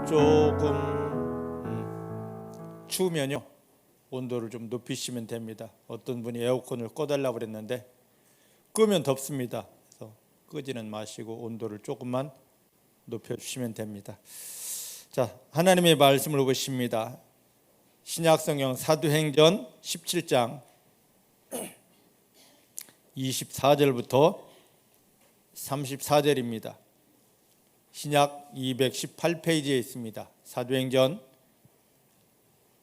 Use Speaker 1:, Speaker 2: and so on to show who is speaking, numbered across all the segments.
Speaker 1: 조금 추우면요 온도를 좀 높이시면 됩니다. 어떤 분이 에어컨을 꺼달라고 그랬는데 끄면 덥습니다. 그래서 끄지는 마시고 온도를 조금만 높여주시면 됩니다. 자, 하나님의 말씀을 보십니다. 신약성경 사도행전 17장 24절부터 34절입니다. 신약 218페이지에 있습니다. 사도행전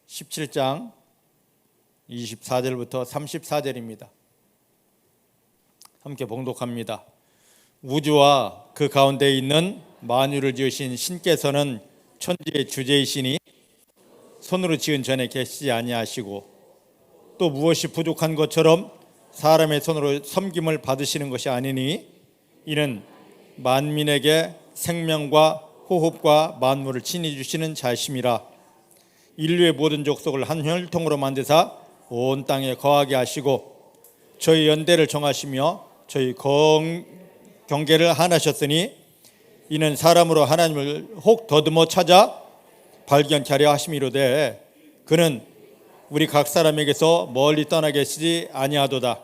Speaker 1: 17장 24절부터 34절입니다. 함께 봉독합니다. 우주와 그 가운데 있는 만유를 지으신 신께서는 천지의 주제이시니 손으로 지은 전에 계시지 아니하시고 또 무엇이 부족한 것처럼 사람의 손으로 섬김을 받으시는 것이 아니니 이는 만민에게 생명과 호흡과 만물을 친히 주시는 자심이라. 인류의 모든 족속을 한 혈통으로 만드사 온 땅에 거하게 하시고 저희 연대를 정하시며 저희 경계를 하나셨으니 이는 사람으로 하나님을 혹 더듬어 찾아 발견케 하려 하심이로되 그는 우리 각 사람에게서 멀리 떠나 계시지 아니하도다.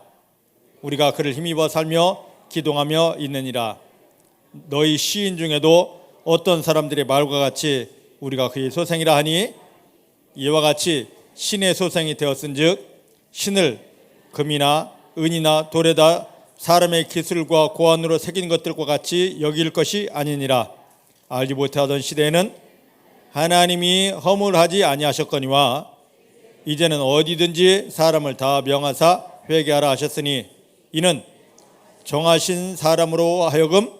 Speaker 1: 우리가 그를 힘입어 살며 기동하며 있느니라. 너희 시인 중에도 어떤 사람들의 말과 같이 우리가 그의 소생이라 하니 이와 같이 신의 소생이 되었은즉 신을 금이나 은이나 돌에다 사람의 기술과 고안으로 새긴 것들과 같이 여길 것이 아니니라. 알지 못하던 시대에는 하나님이 허물하지 아니하셨거니와 이제는 어디든지 사람을 다 명하사 회개하라 하셨으니 이는 정하신 사람으로 하여금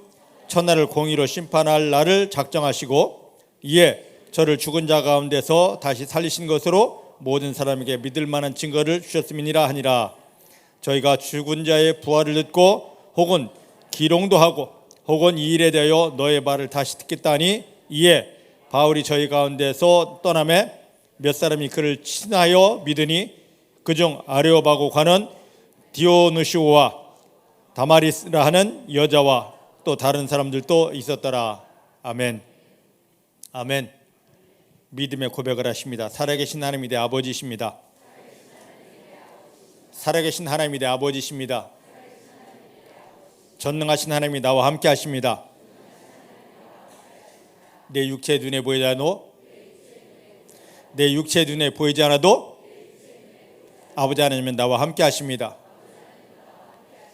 Speaker 1: 천하를 공의로 심판할 날을 작정하시고 이에 저를 죽은 자 가운데서 다시 살리신 것으로 모든 사람에게 믿을 만한 증거를 주셨음이니라 하니라. 저희가 죽은 자의 부활을 듣고 혹은 기롱도 하고 혹은 이 일에 대하여 너의 말을 다시 듣겠다 하니 이에 바울이 저희 가운데서 떠나매 몇 사람이 그를 친하여 믿으니 그중 아레오바고 가는 디오누시오와 다마리스라 하는 여자와 또 다른 사람들도 있었더라. 아멘. 아멘. 믿음의 고백을 하십니다. 살아계신 하나님이 내 아버지십니다. 살아계신 하나님이 내 아버지십니다. 전능하신 하나님이 나와 함께 하십니다. 내 육체 눈에 보이지 않아도 내 육체 눈에 보이지 않아도 아버지 하나님은 나와 함께 하십니다.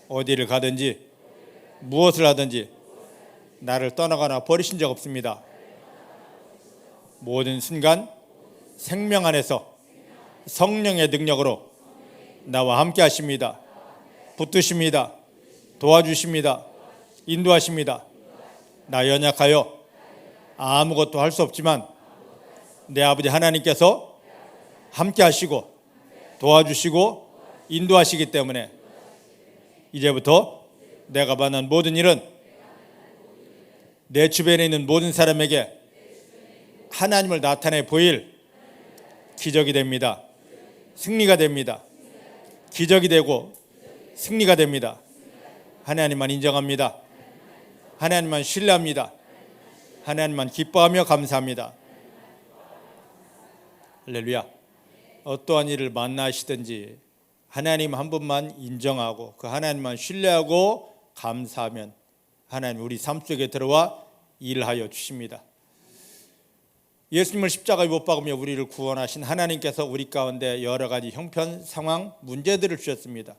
Speaker 1: 어디를 가든지 무엇을 하든지 나를 떠나거나 버리신 적 없습니다. 모든 순간 생명 안에서 성령의 능력으로 나와 함께 하십니다. 붙드십니다. 도와주십니다. 인도하십니다. 나 연약하여 아무것도 할 수 없지만 내 아버지 하나님께서 함께 하시고 도와주시고 인도하시기 때문에 이제부터 내가 만난 모든 일은 내 주변에 있는 모든 사람에게 하나님을 나타내 보일 기적이 됩니다. 승리가 됩니다. 기적이 되고 승리가 됩니다. 하나님만 인정합니다. 하나님만 신뢰합니다. 하나님만 기뻐하며 감사합니다. 할렐루야. 어떠한 일을 만나시든지 하나님 한 분만 인정하고 그 하나님만 신뢰하고 감사하면 하나님 우리 삶 속에 들어와 일하여 주십니다. 예수님을 십자가에 못 박으며 우리를 구원하신 하나님께서 우리 가운데 여러 가지 형편, 상황, 문제들을 주셨습니다.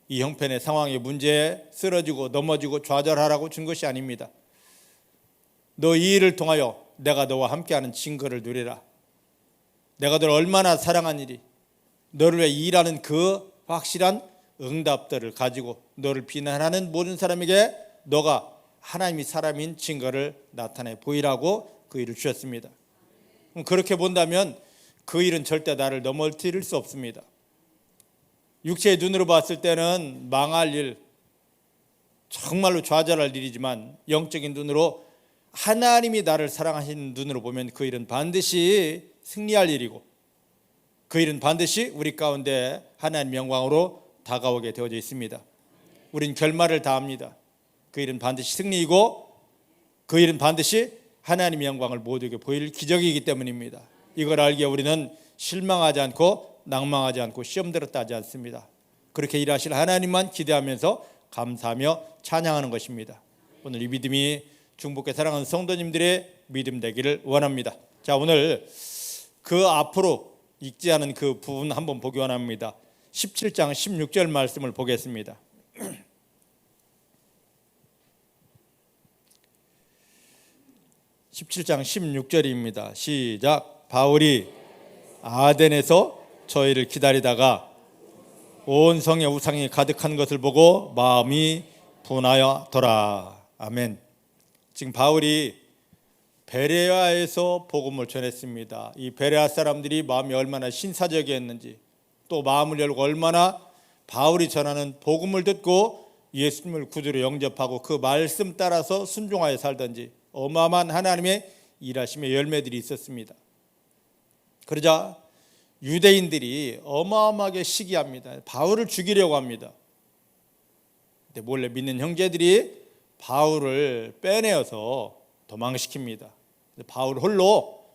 Speaker 1: 이 형편의 상황의 문제에 쓰러지고 넘어지고 좌절하라고 준 것이 아닙니다. 너 이 일을 통하여 내가 너와 함께하는 증거를 누리라. 내가 너를 얼마나 사랑한 일이 너를 위해 일하는 그 확실한 응답들을 가지고 너를 비난하는 모든 사람에게 너가 하나님이 사람인 증거를 나타내 보이라고 그 일을 주셨습니다. 그렇게 본다면 그 일은 절대 나를 넘어뜨릴 수 없습니다. 육체의 눈으로 봤을 때는 망할 일, 정말로 좌절할 일이지만 영적인 눈으로 하나님이 나를 사랑하시는 눈으로 보면 그 일은 반드시 승리할 일이고 그 일은 반드시 우리 가운데 하나님 영광으로 다가오게 되어져 있습니다. 우린 결말을 다합니다. 그 일은 반드시 승리이고 그 일은 반드시 하나님의 영광을 모두에게 보일 기적이기 때문입니다. 이걸 알기에 우리는 실망하지 않고 낭망하지 않고 시험 들었다 하지 않습니다. 그렇게 일하실 하나님만 기대하면서 감사하며 찬양하는 것입니다. 오늘 이 믿음이 중복해 사랑하는 성도님들의 믿음 되기를 원합니다. 자, 오늘 그 앞으로 읽지 않은 그 부분 한번 보기 원합니다. 17장 16절 말씀을 보겠습니다. 17장 16절입니다. 시작. 바울이 아덴에서 저희를 기다리다가 온 성에 우상이 가득한 것을 보고 마음이 분하여더라. 아멘. 지금 바울이 베레아에서 복음을 전했습니다. 이 베레아 사람들이 마음이 얼마나 신사적이었는지, 또 마음을 열고 얼마나 바울이 전하는 복음을 듣고 예수님을 구주로 영접하고 그 말씀 따라서 순종하여 살던지 어마어마한 하나님의 일하심의 열매들이 있었습니다. 그러자 유대인들이 어마어마하게 시기합니다. 바울을 죽이려고 합니다. 근데 몰래 믿는 형제들이 바울을 빼내어서 도망시킵니다. 바울 홀로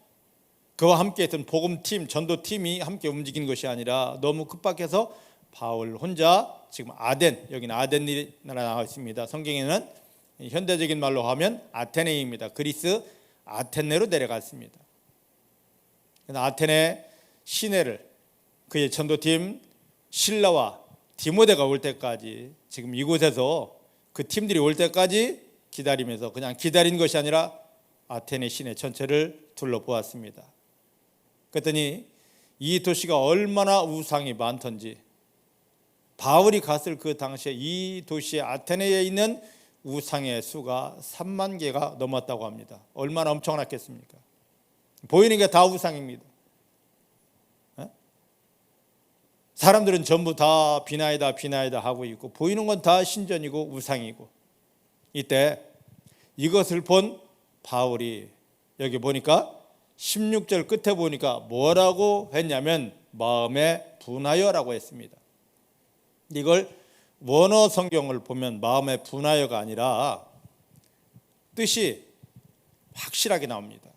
Speaker 1: 그와 함께 했던 복음팀, 전도팀이 함께 움직인 것이 아니라 너무 급박해서 바울 혼자 지금 아덴, 여기는 아덴이라 나와 있습니다. 성경에는 현대적인 말로 하면 아테네입니다. 그리스 아테네로 내려갔습니다. 아테네 시내를 그의 전도팀 실라와 디모데가 올 때까지, 지금 이곳에서 그 팀들이 올 때까지 기다리면서 그냥 기다린 것이 아니라 아테네 시내 전체를 둘러보았습니다. 그랬더니 이 도시가 얼마나 우상이 많던지, 바울이 갔을 그 당시에 이 도시 아테네에 있는 우상의 수가 3만 개가 넘었다고 합니다. 얼마나 엄청났겠습니까? 보이는 게 다 우상입니다. 사람들은 전부 다 비나이다 비나이다 하고 있고 보이는 건 다 신전이고 우상이고, 이때 이것을 본 바울이 여기 보니까 16절 끝에 보니까 뭐라고 했냐면 마음에 분하여라고 했습니다. 이걸 원어 성경을 보면 마음에 분하여가 아니라 뜻이 확실하게 나옵니다.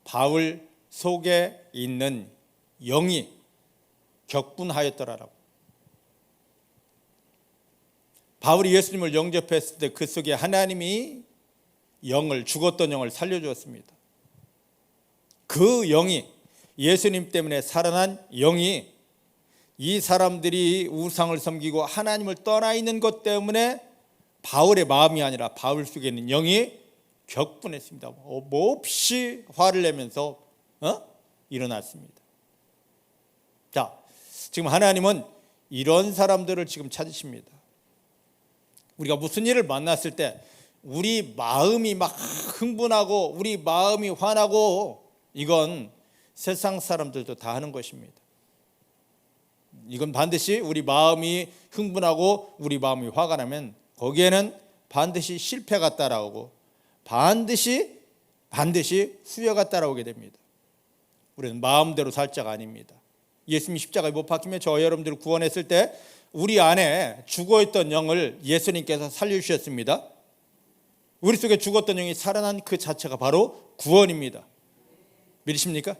Speaker 1: 바울 속에 있는 영이 격분하였더라라고. 바울이 예수님을 영접했을 때 그 속에 하나님이 죽었던 영을 살려주었습니다. 그 영이, 예수님 때문에 살아난 영이 이 사람들이 우상을 섬기고 하나님을 떠나 있는 것 때문에 바울의 마음이 아니라 바울 속에 있는 영이 격분했습니다. 몹시 화를 내면서 일어났습니다. 자, 지금 하나님은 이런 사람들을 지금 찾으십니다. 우리가 무슨 일을 만났을 때 우리 마음이 막 흥분하고 우리 마음이 화나고, 이건 세상 사람들도 다 하는 것입니다. 이건 반드시 우리 마음이 흥분하고 우리 마음이 화가 나면 거기에는 반드시 실패가 따라오고 반드시 후회가 따라오게 됩니다. 우리는 마음대로 살 자가 아닙니다. 예수님이 십자가에 못 박히며 저 여러분들을 구원했을 때 우리 안에 죽어있던 영을 예수님께서 살려주셨습니다. 우리 속에 죽었던 영이 살아난 그 자체가 바로 구원입니다. 믿으십니까?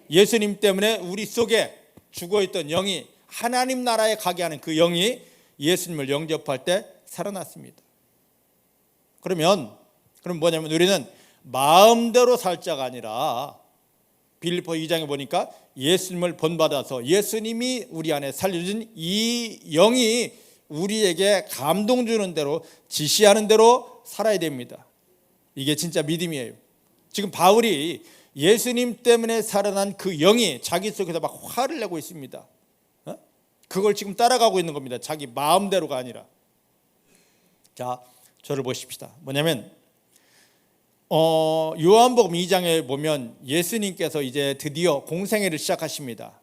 Speaker 1: 예수님 때문에 우리 속에 죽어있던 영이, 하나님 나라에 가게 하는 그 영이 예수님을 영접할 때 살아났습니다. 그럼 뭐냐면 우리는 마음대로 살 자가 아니라 빌립보 2장에 보니까 예수님을 본받아서 예수님이 우리 안에 살려준 이 영이 우리에게 감동 주는 대로, 지시하는 대로 살아야 됩니다. 이게 진짜 믿음이에요. 지금 바울이 예수님 때문에 살아난 그 영이 자기 속에서 막 화를 내고 있습니다. 그걸 지금 따라가고 있는 겁니다. 자기 마음대로가 아니라. 자, 저를 보십시다. 뭐냐면 요한복음 2장에 보면 예수님께서 이제 드디어 공생애를 시작하십니다.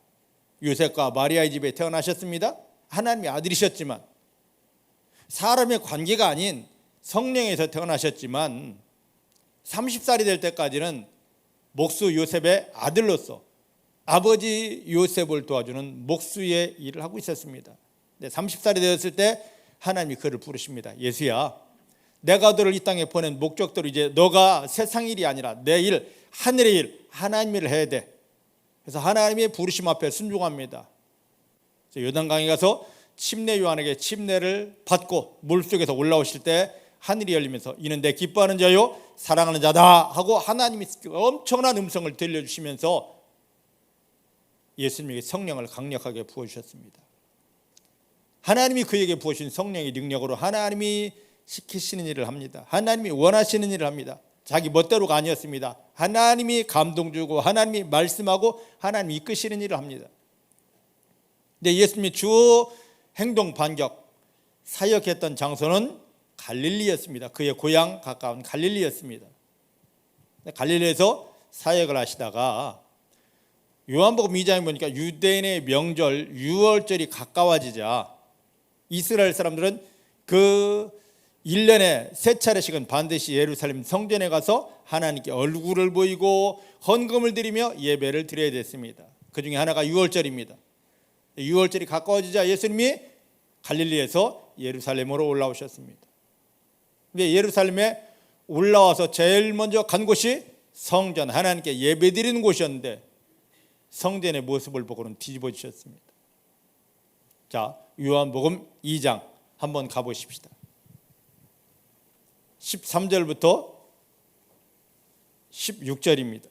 Speaker 1: 요셉과 마리아의 집에 태어나셨습니다. 하나님의 아들이셨지만, 사람의 관계가 아닌 성령에서 태어나셨지만 30살이 될 때까지는 목수 요셉의 아들로서 아버지 요셉을 도와주는 목수의 일을 하고 있었습니다. 30살이 되었을 때 하나님이 그를 부르십니다. 예수야, 내가 너를 이 땅에 보낸 목적대로 이제 너가 세상 일이 아니라 내 일, 하늘의 일, 하나님 일을 해야 돼. 그래서 하나님의 부르심 앞에 순종합니다. 요단강에 가서 침례 요한에게 침례를 받고 물속에서 올라오실 때 하늘이 열리면서 이는 내 기뻐하는 자요 사랑하는 자다 하고 하나님이 엄청난 음성을 들려주시면서 예수님에게 성령을 강력하게 부어주셨습니다. 하나님이 그에게 부어주신 성령의 능력으로 하나님이 시키시는 일을 합니다. 하나님이 원하시는 일을 합니다. 자기 멋대로가 아니었습니다. 하나님이 감동 주고 하나님이 말씀하고 하나님이 이끄시는 일을 합니다. 근데 예수님이 주 행동 반격 사역했던 장소는 갈릴리였습니다. 그의 고향 가까운 갈릴리였습니다. 갈릴리에서 사역을 하시다가 요한복음 2장에 보니까 유대인의 명절 유월절이 가까워지자 이스라엘 사람들은 그 1년에 세 차례씩은 반드시 예루살렘 성전에 가서 하나님께 얼굴을 보이고 헌금을 드리며 예배를 드려야 됐습니다. 그 중에 하나가 유월절입니다. 유월절이 가까워지자 예수님이 갈릴리에서 예루살렘으로 올라오셨습니다. 근데 예루살렘에 올라와서 제일 먼저 간 곳이 성전, 하나님께 예배드리는 곳이었는데 성전의 모습을 보고는 뒤집어지셨습니다. 자, 요한복음 2장 한번 가보십시다. 13절부터 16절입니다.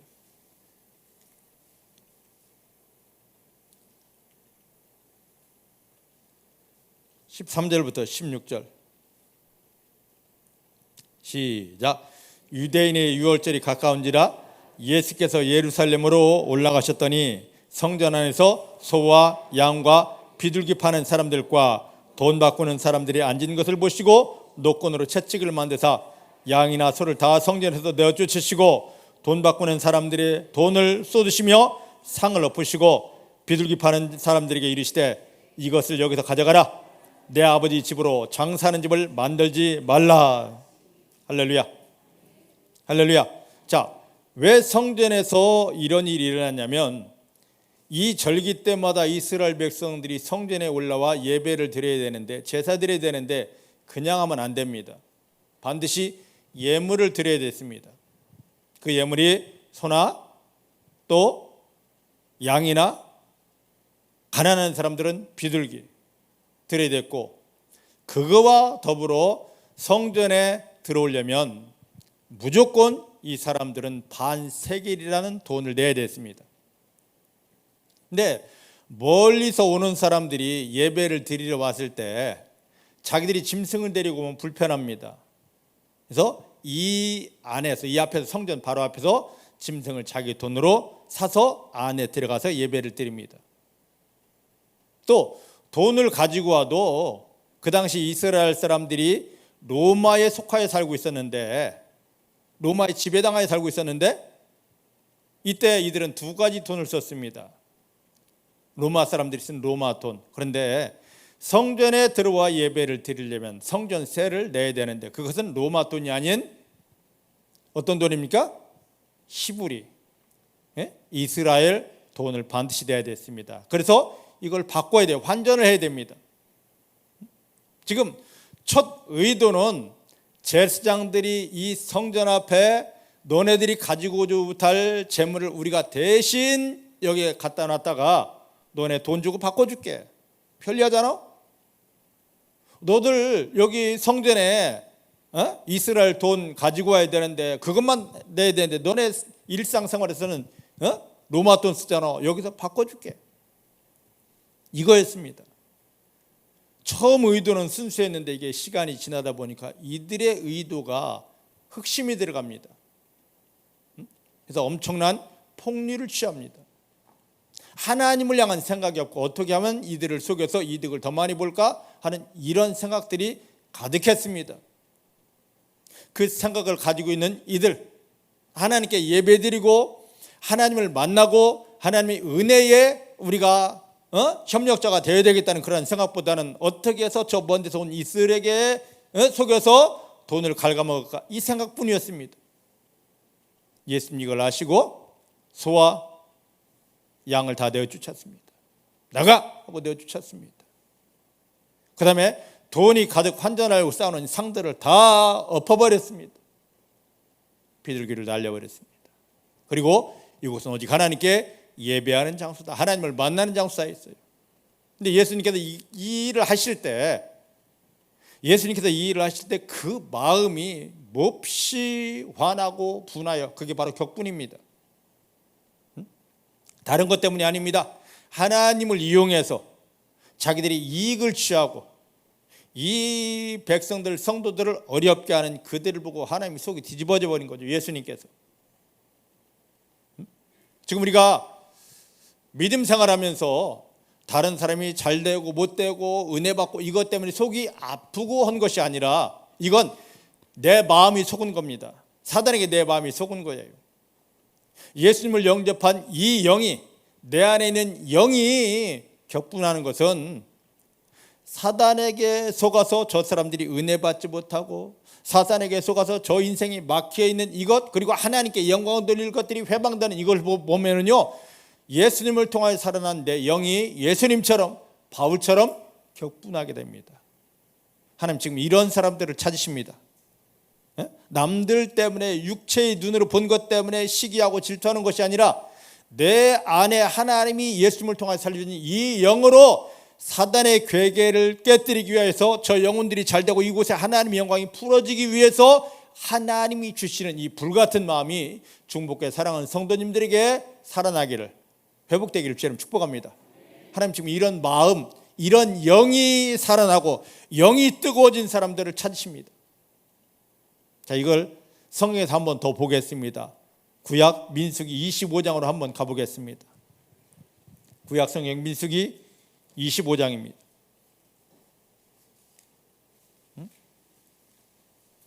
Speaker 1: 13절부터 16절 시작. 유대인의 유월절이 가까운지라 예수께서 예루살렘으로 올라가셨더니 성전 안에서 소와 양과 비둘기 파는 사람들과 돈 바꾸는 사람들이 앉은 것을 보시고 노건으로 채찍을 만드사 양이나 소를 다 성전에서 내어쫓으시고 돈 바꾸는 사람들의 돈을 쏟으시며 상을 엎으시고 비둘기 파는 사람들에게 이르시되 이것을 여기서 가져가라. 내 아버지 집으로 장사하는 집을 만들지 말라. 할렐루야. 할렐루야. 자, 왜 성전에서 이런 일이 일어났냐면 이 절기 때마다 이스라엘 백성들이 성전에 올라와 예배를 드려야 되는데 제사 드려야 되는데 그냥 하면 안 됩니다. 반드시 예물을 드려야 됐습니다. 그 예물이 소나 또 양이나 가난한 사람들은 비둘기 드려야 됐고 그거와 더불어 성전에 들어오려면 무조건 이 사람들은 반세겔이라는 돈을 내야 됐습니다. 근데 멀리서 오는 사람들이 예배를 드리러 왔을 때 자기들이 짐승을 데리고 오면 불편합니다. 그래서 이 앞에서 성전 바로 앞에서 짐승을 자기 돈으로 사서 안에 들어가서 예배를 드립니다. 또 돈을 가지고 와도 그 당시 이스라엘 사람들이 로마에 속하여 살고 있었는데 로마의 지배당하에 살고 있었는데 이때 이들은 두 가지 돈을 썼습니다. 로마 사람들이 쓴 로마 돈. 그런데 성전에 들어와 예배를 드리려면 성전세를 내야 되는데 그것은 로마 돈이 아닌 어떤 돈입니까? 히브리, 이스라엘 돈을 반드시 내야 됐습니다. 그래서 이걸 바꿔야 돼요. 환전을 해야 됩니다. 지금 첫 의도는 제사장들이 이 성전 앞에 너네들이 가지고 못할 재물을 우리가 대신 여기에 갖다 놨다가 너네 돈 주고 바꿔줄게. 편리하잖아? 너들 여기 성전에 이스라엘 돈 가지고 와야 되는데 그것만 내야 되는데 너네 일상생활에서는 로마 돈 쓰잖아. 여기서 바꿔줄게. 이거였습니다. 처음 의도는 순수했는데 이게 시간이 지나다 보니까 이들의 의도가 흑심이 들어갑니다. 그래서 엄청난 폭리를 취합니다. 하나님을 향한 생각이 없고 어떻게 하면 이들을 속여서 이득을 더 많이 볼까 하는 이런 생각들이 가득했습니다. 그 생각을 가지고 있는 이들, 하나님께 예배드리고 하나님을 만나고 하나님의 은혜에 우리가 협력자가 되어야 되겠다는 그런 생각보다는 어떻게 해서 저 먼 데서 온 이스라엘에게 속여서 돈을 갉아먹을까 이 생각뿐이었습니다. 예수님 이걸 아시고 소와 양을 다 내어쫓았습니다. 나가! 하고 내어쫓았습니다. 그 다음에 돈이 가득 환전하려고 쌓아놓은 상들을 다 엎어버렸습니다. 비둘기를 날려버렸습니다. 그리고 이곳은 오직 하나님께 예배하는 장소다, 하나님을 만나는 장소다 했어요. 근데 예수님께서 이 일을 하실 때 그 마음이 몹시 화나고 분하여, 그게 바로 격분입니다. 다른 것 때문이 아닙니다. 하나님을 이용해서 자기들이 이익을 취하고 이 백성들, 성도들을 어렵게 하는 그들을 보고 하나님이 속이 뒤집어져 버린 거죠. 예수님께서. 지금 우리가 믿음 생활하면서 다른 사람이 잘 되고 못 되고 은혜 받고 이것 때문에 속이 아프고 한 것이 아니라, 이건 내 마음이 속은 겁니다. 사단에게 내 마음이 속은 거예요. 예수님을 영접한 이 영이, 내 안에 있는 영이 격분하는 것은 사단에게 속아서 저 사람들이 은혜 받지 못하고, 사단에게 속아서 저 인생이 막혀 있는 이것, 그리고 하나님께 영광을 돌릴 것들이 회방되는 이걸 보면은요, 예수님을 통하여 살아난 내 영이 예수님처럼, 바울처럼 격분하게 됩니다. 하나님 지금 이런 사람들을 찾으십니다. 남들 때문에, 육체의 눈으로 본 것 때문에 시기하고 질투하는 것이 아니라, 내 안에 하나님이 예수님을 통하여 살려주는 이 영으로 사단의 괴계를 깨뜨리기 위해서, 저 영혼들이 잘되고 이곳에 하나님의 영광이 풀어지기 위해서 하나님이 주시는 이 불같은 마음이 중복교회 사랑하는 성도님들에게 살아나기를, 회복되기를 주님 축복합니다. 하나님 지금 이런 마음, 이런 영이 살아나고 영이 뜨거워진 사람들을 찾으십니다. 자, 이걸 성경에서 한번 더 보겠습니다. 구약 민수기 25장으로 한번 가보겠습니다. 구약 성경 민수기 25장입니다.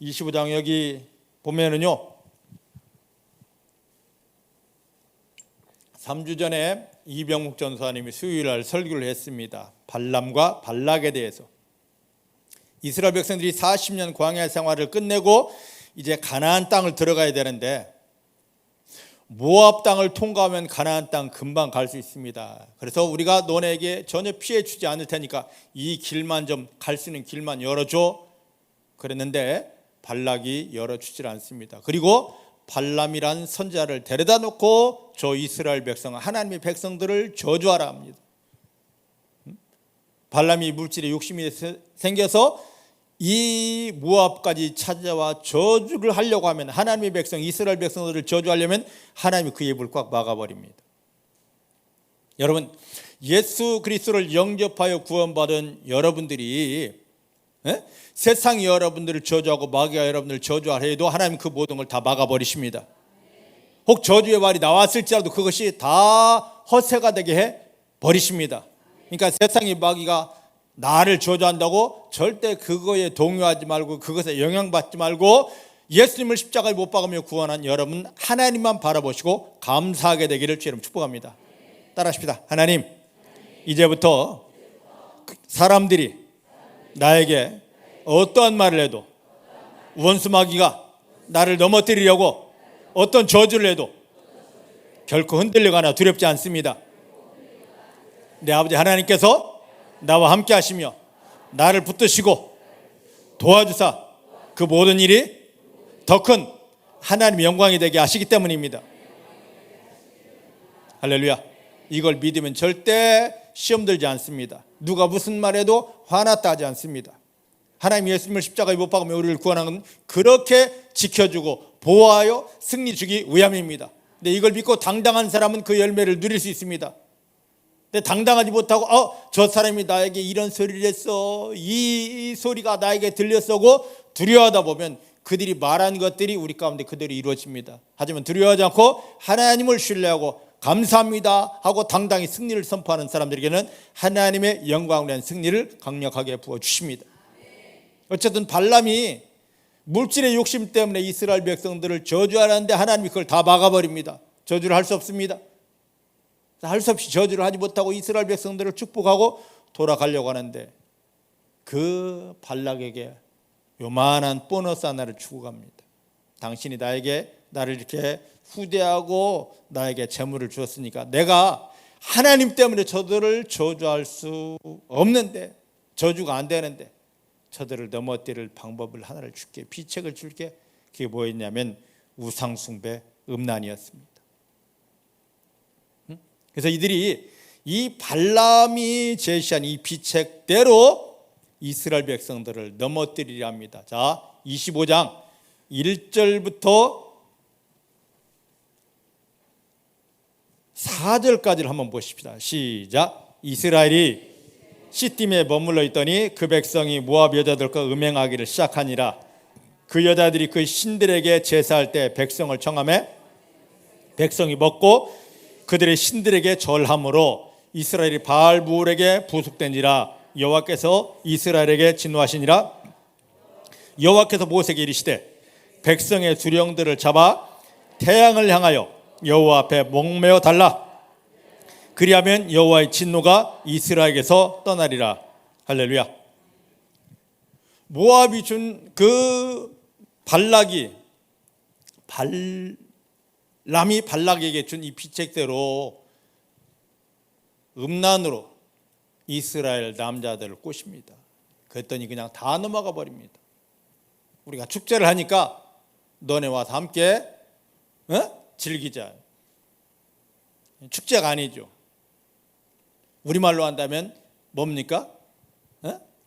Speaker 1: 25장 여기 보면은요, 3주 전에 이병묵 전사님이 수요일날 설교를 했습니다. 발람과 발락에 대해서. 이스라엘 백성들이 40년 광야 생활을 끝내고 이제 가나안 땅을 들어가야 되는데, 모압 땅을 통과하면 가나안 땅 금방 갈 수 있습니다. 그래서 우리가 너네에게 전혀 피해 주지 않을 테니까 이 길만 좀, 갈 수 있는 길만 열어줘 그랬는데 발락이 열어주질 않습니다. 그리고 발람이란 선지자를 데려다 놓고 저 이스라엘 백성, 하나님의 백성들을 저주하라 합니다. 발람이 물질에 욕심이 생겨서 이 모압까지 찾아와 저주를 하려고 하면, 하나님의 백성 이스라엘 백성들을 저주하려면 하나님이 그 입을 꽉 막아버립니다. 여러분, 예수 그리스도를 영접하여 구원받은 여러분들이 세상이 여러분들을 저주하고 마귀가 여러분들을 저주하려 해도 하나님 그 모든 걸 다 막아버리십니다. 혹 저주의 말이 나왔을지라도 그것이 다 허세가 되게 해 버리십니다. 그러니까 세상의 마귀가 나를 저주한다고 절대 그거에 동요하지 말고, 그것에 영향받지 말고, 예수님을 십자가에 못 박으며 구원한 여러분, 하나님만 바라보시고 감사하게 되기를 주님 축복합니다. 따라하십시다. 하나님, 이제부터 사람들이 나에게 어떠한 말을 해도, 원수 마귀가 나를 넘어뜨리려고 어떤 저주를 해도 결코 흔들려가나 두렵지 않습니다. 내 아버지 하나님께서 나와 함께 하시며 나를 붙드시고 도와주사 그 모든 일이 더 큰 하나님의 영광이 되게 하시기 때문입니다. 할렐루야. 이걸 믿으면 절대 시험 들지 않습니다. 누가 무슨 말해도 화났다 하지 않습니다. 하나님 예수님을 십자가에 못 박으며 우리를 구원한 건 그렇게 지켜주고 보호하여 승리 주기 위함입니다. 근데 이걸 믿고 당당한 사람은 그 열매를 누릴 수 있습니다. 근데 당당하지 못하고 저 사람이 나에게 이런 소리를 했어, 이 소리가 나에게 들렸어고 두려워하다 보면 그들이 말한 것들이 우리 가운데 그대로 이루어집니다. 하지만 두려워하지 않고 하나님을 신뢰하고 감사합니다 하고 당당히 승리를 선포하는 사람들에게는 하나님의 영광을 위한 승리를 강력하게 부어주십니다. 어쨌든 발람이 물질의 욕심 때문에 이스라엘 백성들을 저주하는데 하나님이 그걸 다 막아버립니다. 저주를 할 수 없습니다. 할 수 없이 저주를 하지 못하고 이스라엘 백성들을 축복하고 돌아가려고 하는데, 그 발락에게 요만한 보너스 하나를 주고 갑니다. 당신이 나를 이렇게 후대하고 나에게 재물을 주었으니까 내가 하나님 때문에 저들을 저주할 수 없는데, 저주가 안 되는데 저들을 넘어뜨릴 방법을 하나를 줄게, 비책을 줄게. 그게 뭐였냐면 우상숭배, 음란이었습니다. 그래서 이들이 이 발람이 제시한 이 비책대로 이스라엘 백성들을 넘어뜨리려 합니다. 자, 25장 1절부터 4절까지를 한번 보십시다. 시작. 이스라엘이 시딤에 머물러 있더니 그 백성이 모압 여자들과 음행하기를 시작하니라. 그 여자들이 그 신들에게 제사할 때 백성을 청하매 백성이 먹고 그들의 신들에게 절함으로 이스라엘이 바알부올에게 부속된지라. 여호와께서 이스라엘에게 진노하시니라. 여호와께서 모세에게 이르시되 백성의 수령들을 잡아 태양을 향하여 여호와 앞에 목매어 달라. 그리하면 여호와의 진노가 이스라엘에게서 떠나리라. 할렐루야. 모압이 준 그 발람이 발락에게 준 이 비책대로 음란으로 이스라엘 남자들을 꼬십니다. 그랬더니 그냥 다 넘어가 버립니다. 우리가 축제를 하니까 너네 와서 함께 즐기자. 축제가 아니죠. 우리말로 한다면 뭡니까?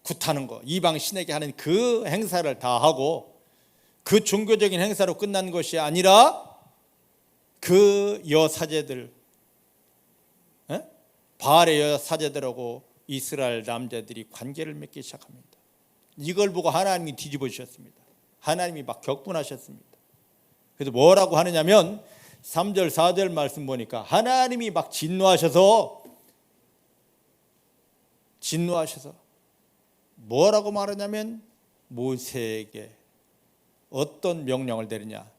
Speaker 1: 굿하는 거, 이방 신에게 하는 그 행사를 다 하고 그 종교적인 행사로 끝난 것이 아니라 그 여사제들, 바알의 여사제들하고 이스라엘 남자들이 관계를 맺기 시작합니다. 이걸 보고 하나님이 뒤집어 주셨습니다. 하나님이 막 격분하셨습니다. 그래서 뭐라고 하느냐면 3절 4절 말씀 보니까 하나님이 막 진노하셔서 뭐라고 말하냐면 모세에게 어떤 명령을 내리냐.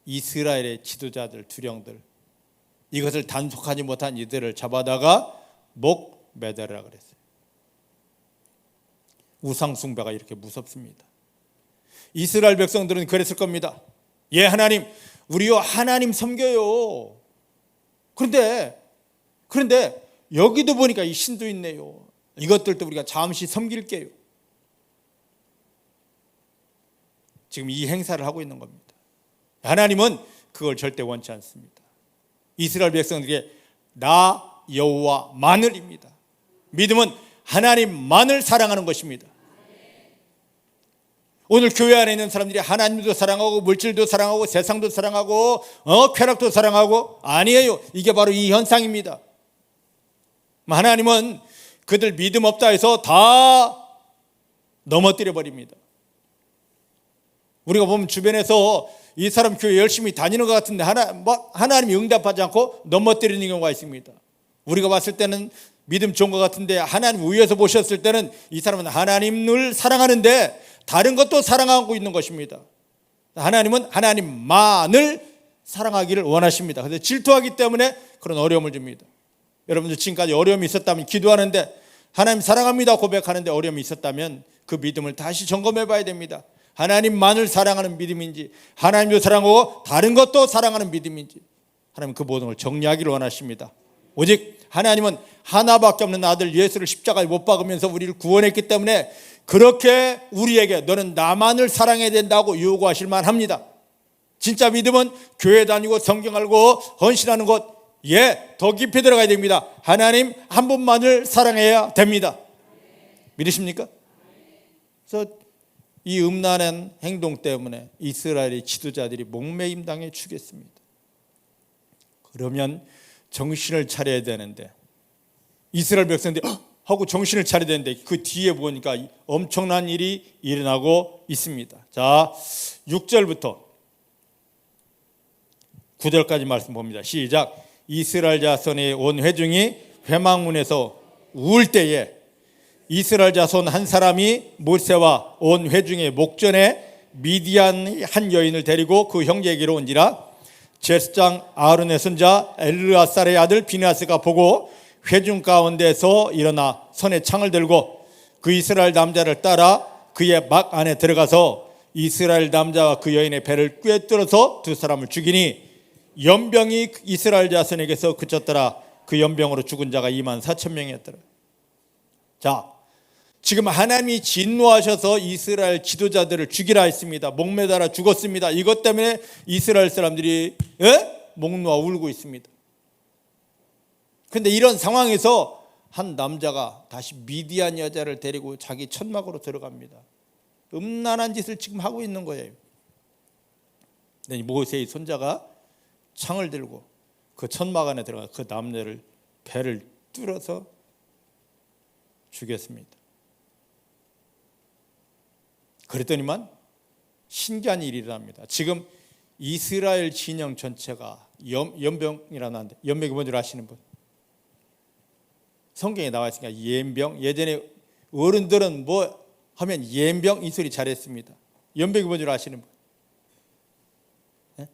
Speaker 1: 이스라엘의 지도자들, 두령들, 이것을 단속하지 못한 이들을 잡아다가 목 매달으라 그랬어요. 우상숭배가 이렇게 무섭습니다. 이스라엘 백성들은 그랬을 겁니다. 예, 하나님, 우리요 하나님 섬겨요. 그런데 여기도 보니까 이 신도 있네요. 이것들도 우리가 잠시 섬길게요. 지금 이 행사를 하고 있는 겁니다. 하나님은 그걸 절대 원치 않습니다. 이스라엘 백성들에게 나 여호와만을입니다. 믿음은 하나님만을 사랑하는 것입니다. 오늘 교회 안에 있는 사람들이 하나님도 사랑하고 물질도 사랑하고 세상도 사랑하고 쾌락도 사랑하고, 아니에요. 이게 바로 이 현상입니다. 하나님은 그들 믿음 없다 해서 다 넘어뜨려 버립니다. 우리가 보면 주변에서 이 사람 교회 열심히 다니는 것 같은데 하나님이 응답하지 않고 넘어뜨리는 경우가 있습니다. 우리가 봤을 때는 믿음 좋은 것 같은데 하나님 위에서 보셨을 때는 이 사람은 하나님을 사랑하는데 다른 것도 사랑하고 있는 것입니다. 하나님은 하나님만을 사랑하기를 원하십니다. 그래서 질투하기 때문에 그런 어려움을 줍니다. 여러분들 지금까지 어려움이 있었다면, 기도하는데 하나님 사랑합니다 고백하는데 어려움이 있었다면 그 믿음을 다시 점검해 봐야 됩니다. 하나님만을 사랑하는 믿음인지, 하나님도 사랑하고 다른 것도 사랑하는 믿음인지, 하나님 그 모든 걸 정리하기를 원하십니다. 오직 하나님은 하나밖에 없는 아들 예수를 십자가에 못 박으면서 우리를 구원했기 때문에 그렇게 우리에게 너는 나만을 사랑해야 된다고 요구하실 만합니다. 진짜 믿음은 교회 다니고 성경 알고 헌신하는 것, 더 깊이 들어가야 됩니다. 하나님 한 분만을 사랑해야 됩니다. 믿으십니까? 그래서 이 음란한 행동 때문에 이스라엘의 지도자들이 목매임 당해 죽였습니다. 그러면 정신을 차려야 되는데, 이스라엘 백성들이 하고 정신을 차려야 되는데 그 뒤에 보니까 엄청난 일이 일어나고 있습니다. 자, 6절부터 9절까지 말씀 봅니다. 시작. 이스라엘 자손의 온 회중이 회막문에서 울 때에 이스라엘 자손 한 사람이 모세와 온 회중의 목전에 미디안 한 여인을 데리고 그 형제에게로 온지라. 제사장 아론의 손자 엘르아살의 아들 비느하스가 보고 회중 가운데서 일어나 손에 창을 들고 그 이스라엘 남자를 따라 그의 막 안에 들어가서 이스라엘 남자와 그 여인의 배를 꿰뚫어서 두 사람을 죽이니 연병이 이스라엘 자손에게서 그쳤더라. 그 연병으로 죽은 자가 24,000명이었더라. 자, 지금 하나님이 진노하셔서 이스라엘 지도자들을 죽이라 했습니다. 목매달아 죽었습니다. 이것 때문에 이스라엘 사람들이 목 놓아 울고 있습니다. 그런데 이런 상황에서 한 남자가 다시 미디안 여자를 데리고 자기 천막으로 들어갑니다. 음란한 짓을 지금 하고 있는 거예요. 모세의 손자가 창을 들고 그 천막 안에 들어가 그 남자를 배를 뚫어서 죽였습니다. 그랬더니만 신기한 일이 일어납니다. 지금 이스라엘 진영 전체가 연병이라는데, 연병이 뭔지 아시는 분? 성경에 나와 있으니까 연병. 예전에 어른들은 뭐 하면 연병 이 소리 잘했습니다. 연병이 뭔지 아시는 분? 네?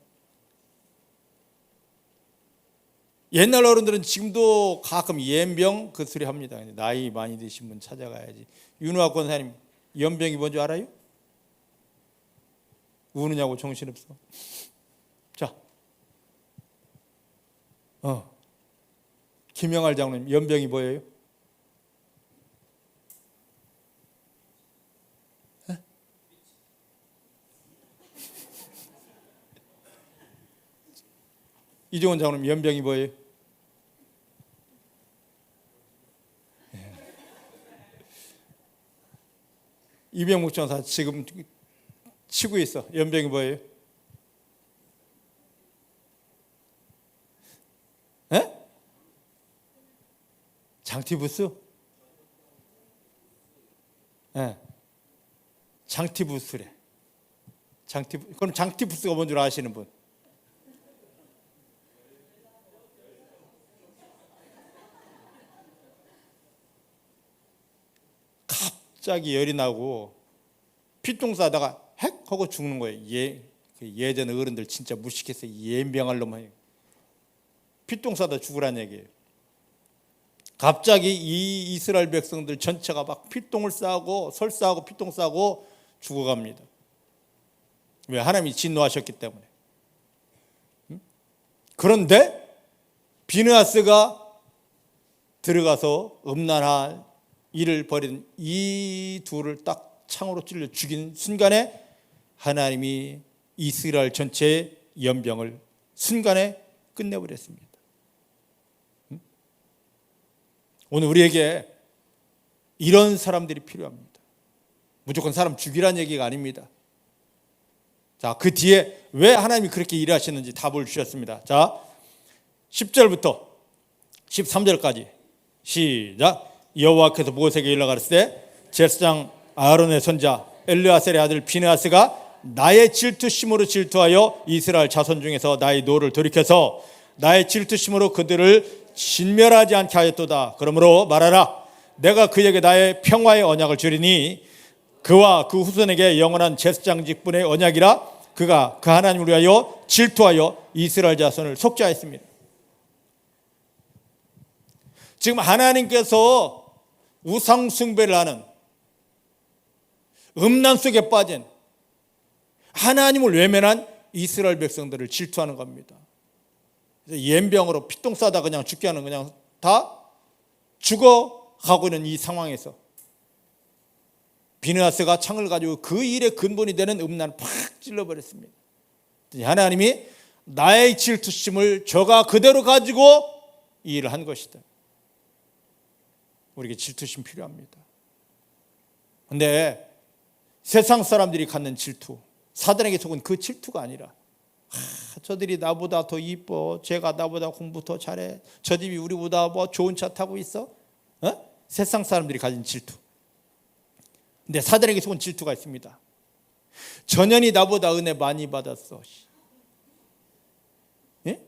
Speaker 1: 옛날 어른들은 지금도 가끔 연병 그 소리 합니다. 나이 많이 드신 분 찾아가야지. 윤호학 권사님, 연병이 뭔지 알아요? 우느냐고 정신없어. 자, 김영할 장로님, 연병이 뭐예요? 이종원 장로님, 연병이 뭐예요? 이병묵 전사 지금 치고 있어. 연병이 뭐예요? 장티부스? 장티부스래. 그럼 장티부스가 뭔 줄 아시는 분? 갑자기 열이 나고 피똥 싸다가 핵 하고 죽는 거예요. 예전 어른들 진짜 무식해서 연병할 놈은 피똥 싸다 죽으란 얘기예요. 갑자기 이 이스라엘 백성들 전체가 막 피똥을 싸고 설사하고 피똥 싸고 죽어갑니다. 왜? 하나님이 진노하셨기 때문에. 그런데 비느하스가 들어가서 음란한 일을 벌인 이 둘을 딱 창으로 찔러 죽인 순간에 하나님이 이스라엘 전체의 연병을 순간에 끝내버렸습니다. 오늘 우리에게 이런 사람들이 필요합니다. 무조건 사람 죽이란 얘기가 아닙니다. 자, 그 뒤에 왜 하나님이 그렇게 일하시는지 답을 주셨습니다. 자, 10절부터 13절까지 시작. 여호와께서 모세에게 일러가라사대 때 제사장 아론의 손자 엘르아셀의 아들 비느하스가 나의 질투심으로 질투하여 이스라엘 자손 중에서 나의 노를 돌이켜서 나의 질투심으로 그들을 진멸하지 않게 하였도다. 그러므로 말하라. 내가 그에게 나의 평화의 언약을 주리니 그와 그 후손에게 영원한 제사장 직분의 언약이라. 그가 그 하나님을 위하여 질투하여 이스라엘 자손을 속죄하였습니다. 지금 하나님께서 우상 숭배를 하는 음란 속에 빠진 하나님을 외면한 이스라엘 백성들을 질투하는 겁니다. 연병으로 피똥 싸다 그냥 죽게 하는, 그냥 다 죽어가고 있는 이 상황에서 비느하스가 창을 가지고 그 일의 근본이 되는 음란을 팍 찔러버렸습니다. 하나님이 나의 질투심을 저가 그대로 가지고 이 일을 한 것이다. 우리에게 질투심 필요합니다. 그런데 세상 사람들이 갖는 질투, 사단에게 속은 그 질투가 아니라 저들이 나보다 더 이뻐, 쟤가 나보다 공부 더 잘해, 저 집이 우리보다 뭐 좋은 차 타고 있어. 세상 사람들이 가진 질투. 근데 사단에게 속은 질투가 있습니다. 전현이 나보다 은혜 많이 받았어. 예?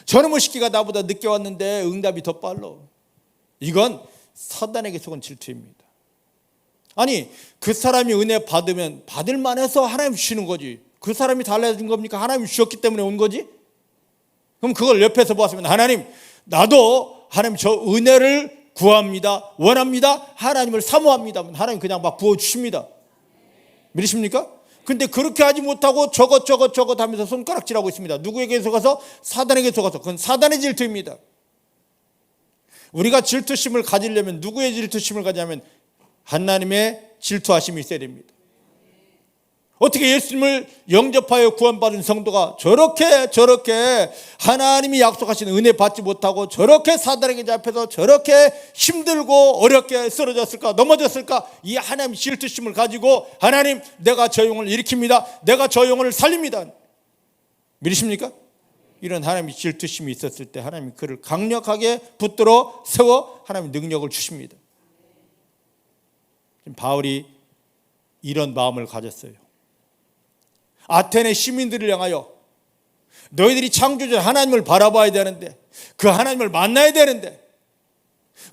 Speaker 1: 저놈의 시기가 나보다 늦게 왔는데 응답이 더 빨라. 이건 사단에게 속은 질투입니다. 아니, 그 사람이 은혜 받으면 받을 만해서 하나님 주시는 거지. 그 사람이 달라진 겁니까? 하나님이 주셨기 때문에 온 거지? 그럼 그걸 옆에서 보았으면 하나님, 나도 하나님 저 은혜를 구합니다. 원합니다. 하나님을 사모합니다. 하나님 그냥 막 부어주십니다. 믿으십니까? 근데 그렇게 하지 못하고 저것 하면서 손가락질하고 있습니다. 누구에게 속아서? 사단에게 속아서. 그건 사단의 질투입니다. 우리가 질투심을 가지려면 누구의 질투심을 가지냐면 하나님의 질투하심이 있어야 됩니다. 어떻게 예수님을 영접하여 구원받은 성도가 저렇게 하나님이 약속하신 은혜 받지 못하고 저렇게 사단에게 잡혀서 저렇게 힘들고 어렵게 쓰러졌을까, 넘어졌을까? 이 하나님 질투심을 가지고 하나님, 내가 저 영혼을 일으킵니다, 내가 저 영혼을 살립니다, 믿으십니까? 이런 하나님의 질투심이 있었을 때 하나님이 그를 강력하게 붙들어 세워 하나님의 능력을 주십니다. 바울이 이런 마음을 가졌어요. 아테네 시민들을 향하여 너희들이 창조주 하나님을 바라봐야 되는데, 그 하나님을 만나야 되는데,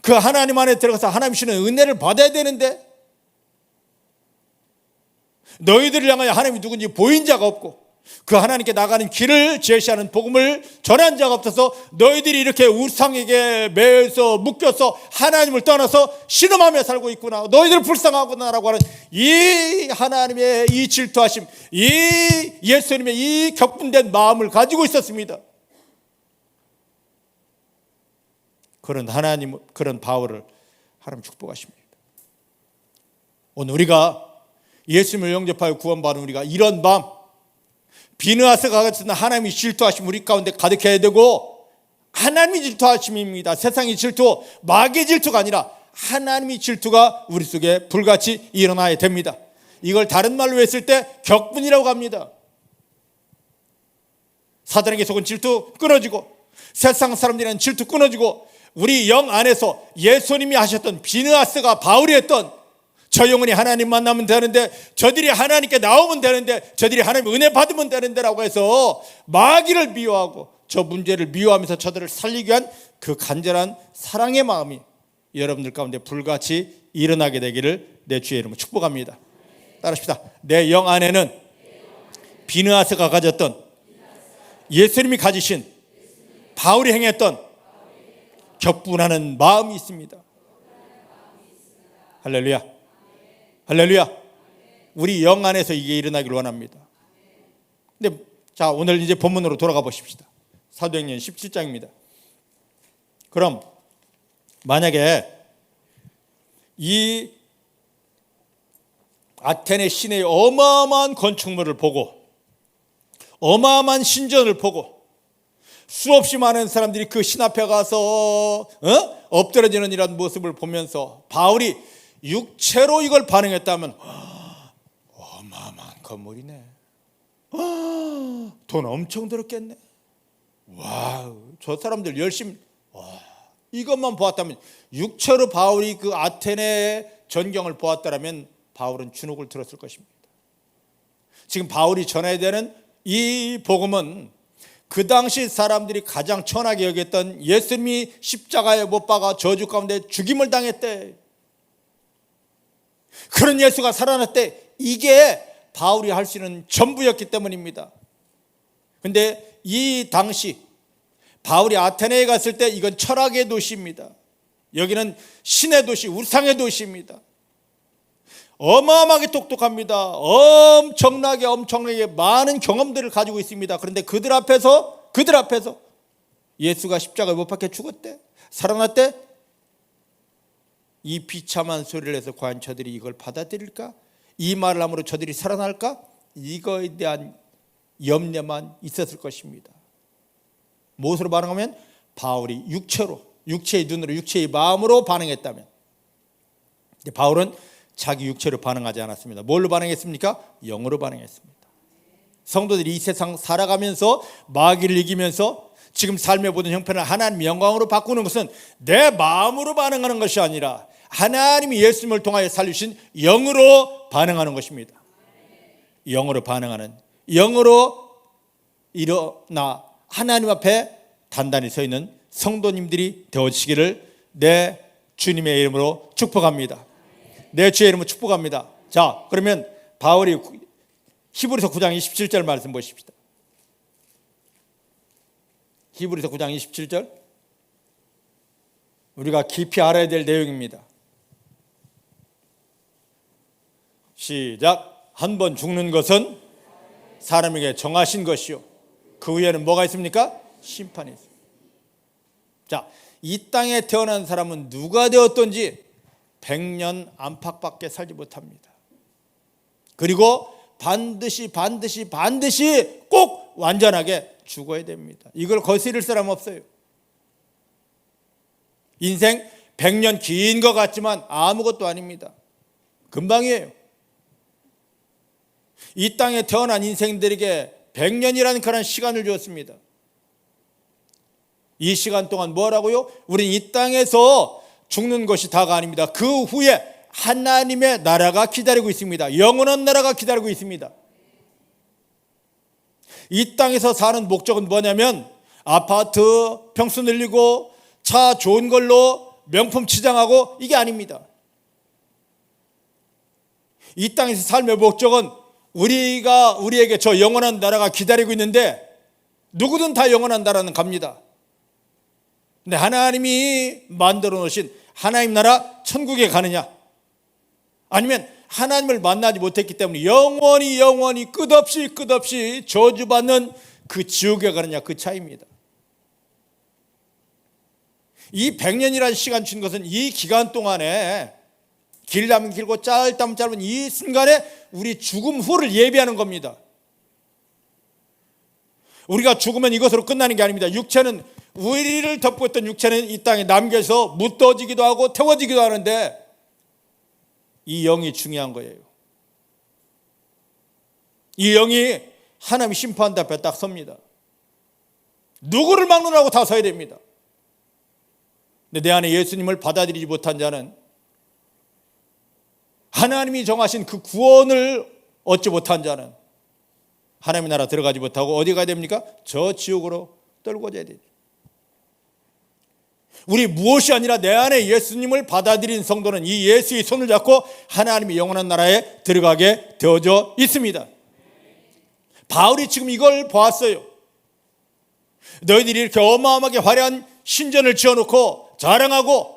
Speaker 1: 그 하나님 안에 들어가서 하나님 주시는 은혜를 받아야 되는데, 너희들을 향하여 하나님이 누군지 보인 자가 없고 그 하나님께 나가는 길을 제시하는 복음을 전한 자가 없어서 너희들이 이렇게 우상에게 매여서 묶여서 하나님을 떠나서 신음하며 살고 있구나, 너희들 불쌍하구나라고 하는 이 하나님의 이 질투하심, 이 예수님의 이 격분된 마음을 가지고 있었습니다. 그런 하나님, 그런 바울을 하나님 축복하십니다. 오늘 우리가 예수님을 영접하여 구원받은 우리가 이런 마음, 비느하스가 같은 하나님이 질투하심 우리 가운데 가득해야 되고, 하나님이 질투하심입니다. 세상의 질투, 마귀의 질투가 아니라 하나님의 질투가 우리 속에 불같이 일어나야 됩니다. 이걸 다른 말로 했을 때 격분이라고 합니다. 사단에게 속은 질투 끊어지고, 세상 사람들이란 질투 끊어지고, 우리 영 안에서 예수님이 하셨던 비느하스가 바울이 했던 저 영혼이 하나님 만나면 되는데, 저들이 하나님께 나오면 되는데, 저들이 하나님 은혜 받으면 되는데 라고 해서 마귀를 미워하고 저 문제를 미워하면서 저들을 살리기 위한 그 간절한 사랑의 마음이 여러분들 가운데 불같이 일어나게 되기를 내 주의 이름으로 축복합니다. 따라합시다. 내 영 안에는 비느하스가 가졌던, 예수님이 가지신, 바울이 행했던 격분하는 마음이 있습니다. 할렐루야. 할렐루야. 우리 영 안에서 이게 일어나기를 원합니다. 근데 자, 오늘 이제 본문으로 돌아가 보십시다. 사도행전 17장입니다. 그럼 만약에 이 아테네 시내의 어마어마한 건축물을 보고, 어마어마한 신전을 보고, 수없이 많은 사람들이 그 신 앞에 가서 엎드려지는 이런 모습을 보면서 바울이 육체로 이걸 반응했다면 어마어마한 건물이네, 돈 엄청 들었겠네, 와우, 저 사람들 열심히, 이것만 보았다면, 육체로 바울이 그 아테네 전경을 보았다면 바울은 주눅을 들었을 것입니다. 지금 바울이 전해야 되는 이 복음은 그 당시 사람들이 가장 천하게 여겼던 예수님이 십자가에 못 박아 저주 가운데 죽임을 당했대, 그런 예수가 살아났대, 이게 바울이 할 수 있는 전부였기 때문입니다. 그런데 이 당시 바울이 아테네에 갔을 때 이건 철학의 도시입니다. 여기는 신의 도시, 우상의 도시입니다. 어마어마하게 똑똑합니다. 엄청나게 많은 경험들을 가지고 있습니다. 그런데 그들 앞에서 예수가 십자가에 못 박혀 죽었대, 살아났대, 이 비참한 소리를 해서 과연 저들이 이걸 받아들일까? 이 말을 함으로 저들이 살아날까? 이거에 대한 염려만 있었을 것입니다. 무엇으로 반응하면? 바울이 육체로, 육체의 눈으로, 육체의 마음으로 반응했다면. 바울은 자기 육체로 반응하지 않았습니다. 뭘로 반응했습니까? 영으로 반응했습니다. 성도들이 이 세상 살아가면서 마귀를 이기면서 지금 삶의 모든 형편을 하나님 영광으로 바꾸는 것은 내 마음으로 반응하는 것이 아니라 하나님이 예수님을 통하여 살리신 영으로 반응하는 것입니다. 영으로 반응하는, 영으로 일어나 하나님 앞에 단단히 서 있는 성도님들이 되어지기를 내 주님의 이름으로 축복합니다. 내 주의 이름으로 축복합니다. 자, 그러면 바울이 히브리서 9장 27절 말씀 보십시다. 히브리서 9장 27절, 우리가 깊이 알아야 될 내용입니다. 시작. 한 번 죽는 것은 사람에게 정하신 것이요, 그 후에는 뭐가 있습니까? 심판이 있습니다. 자, 이 땅에 태어난 사람은 누가 되었든지 100년 안팎밖에 살지 못합니다. 그리고 반드시 꼭 완전하게 죽어야 됩니다. 이걸 거스릴 사람 없어요. 인생 100년 긴 것 같지만 아무것도 아닙니다. 금방이에요. 이 땅에 태어난 인생들에게 100년이라는 그런 시간을 주었습니다. 이 시간 동안 뭐라고요? 우린 이 땅에서 죽는 것이 다가 아닙니다. 그 후에 하나님의 나라가 기다리고 있습니다. 영원한 나라가 기다리고 있습니다. 이 땅에서 사는 목적은 뭐냐면 아파트 평수 늘리고 차 좋은 걸로 명품 치장하고 이게 아닙니다. 이 땅에서 삶의 목적은 우리에게 저 영원한 나라가 기다리고 있는데 누구든 다 영원한 나라는 갑니다. 근데 하나님이 만들어 놓으신 하나님 나라 천국에 가느냐, 아니면 하나님을 만나지 못했기 때문에 영원히 끝없이 저주받는 그 지옥에 가느냐, 그 차이입니다. 이 100년이라는 시간 준 것은 이 기간 동안에 길다면 길고 짧다면 짧은 이 순간에 우리 죽음 후를 예비하는 겁니다. 우리가 죽으면 이것으로 끝나는 게 아닙니다. 육체는, 우리를 덮고 있던 육체는 이 땅에 남겨서 묻어지기도 하고 태워지기도 하는데 이 영이 중요한 거예요. 이 영이 하나님 심판대 앞에 딱 섭니다. 누구를 막느라고 다 서야 됩니다. 근데 내 안에 예수님을 받아들이지 못한 자는, 하나님이 정하신 그 구원을 얻지 못한 자는 하나님의 나라 들어가지 못하고 어디 가야 됩니까? 저 지옥으로 떨궈져야 되죠. 우리 무엇이 아니라 내 안에 예수님을 받아들인 성도는 이 예수의 손을 잡고 하나님의 영원한 나라에 들어가게 되어져 있습니다. 바울이 지금 이걸 보았어요. 너희들이 이렇게 어마어마하게 화려한 신전을 지어놓고 자랑하고,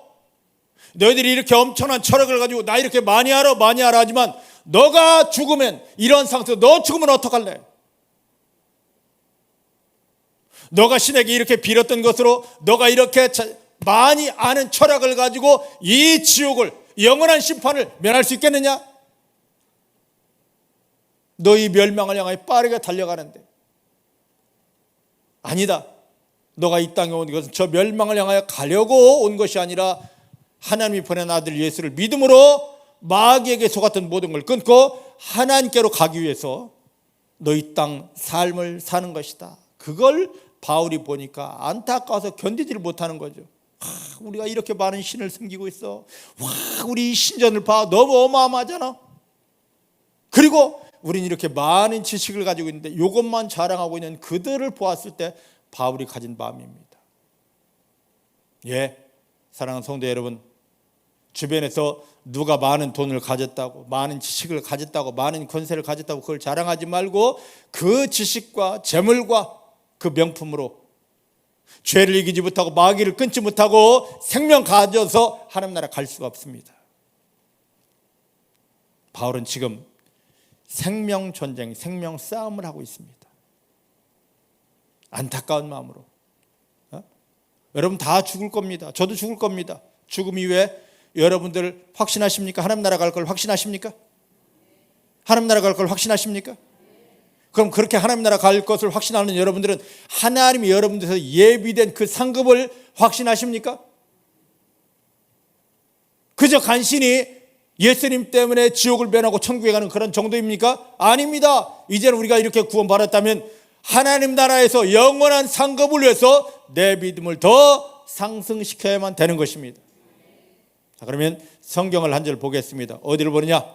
Speaker 1: 너희들이 이렇게 엄청난 철학을 가지고 나 이렇게 많이 알아 하지만 너가 죽으면, 이런 상태에서 너 죽으면 어떡할래? 너가 신에게 이렇게 빌었던 것으로 너가 이렇게 많이 아는 철학을 가지고 이 지옥을, 영원한 심판을 면할 수 있겠느냐? 너희 멸망을 향하여 빠르게 달려가는데, 아니다. 너가 이 땅에 온 것은 저 멸망을 향하여 가려고 온 것이 아니라 하나님이 보낸 아들 예수를 믿음으로 마귀에게 속았던 모든 걸 끊고 하나님께로 가기 위해서 너 이 땅 삶을 사는 것이다. 그걸 바울이 보니까 안타까워서 견디지를 못하는 거죠. 우리가 이렇게 많은 신을 섬기고 있어. 우리 이 신전을 봐. 너무 어마어마하잖아. 그리고 우린 이렇게 많은 지식을 가지고 있는데 이것만 자랑하고 있는 그들을 보았을 때 바울이 가진 마음입니다. 예, 사랑하는 성도 여러분, 주변에서 누가 많은 돈을 가졌다고, 많은 지식을 가졌다고, 많은 권세를 가졌다고 그걸 자랑하지 말고 그 지식과 재물과 그 명품으로 죄를 이기지 못하고 마귀를 끊지 못하고 생명 가져서 하나님 나라 갈 수가 없습니다. 바울은 지금 생명 전쟁, 생명 싸움을 하고 있습니다. 안타까운 마음으로. 여러분 다 죽을 겁니다. 저도 죽을 겁니다. 죽음 이후에 여러분들 확신하십니까? 하나님 나라 갈 걸 확신하십니까? 하나님 나라 갈 걸 확신하십니까? 그럼 그렇게 하나님 나라 갈 것을 확신하는 여러분들은 하나님이 여러분들에서 예비된 그 상급을 확신하십니까? 그저 간신히 예수님 때문에 지옥을 면하고 천국에 가는 그런 정도입니까? 아닙니다. 이제는 우리가 이렇게 구원받았다면 하나님 나라에서 영원한 상급을 위해서 내 믿음을 더 상승시켜야만 되는 것입니다. 자, 그러면 성경을 한 절 보겠습니다. 어디를 보느냐?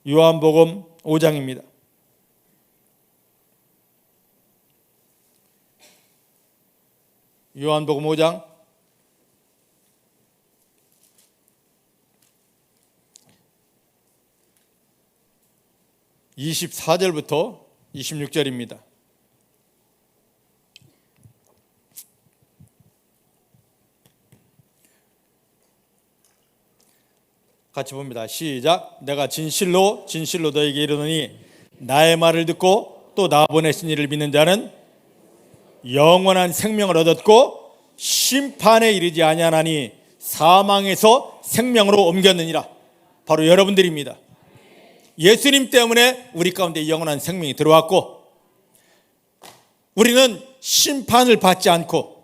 Speaker 1: 요한복음 5장입니다. 요한복음 5장 24절부터 26절입니다. 같이 봅니다. 시작. 내가 진실로 너에게 이르노니 나의 말을 듣고 또 나 보내신 이를 믿는 자는 영원한 생명을 얻었고 심판에 이르지 아니하나니 사망에서 생명으로 옮겼느니라. 바로 여러분들입니다. 예수님 때문에 우리 가운데 영원한 생명이 들어왔고, 우리는 심판을 받지 않고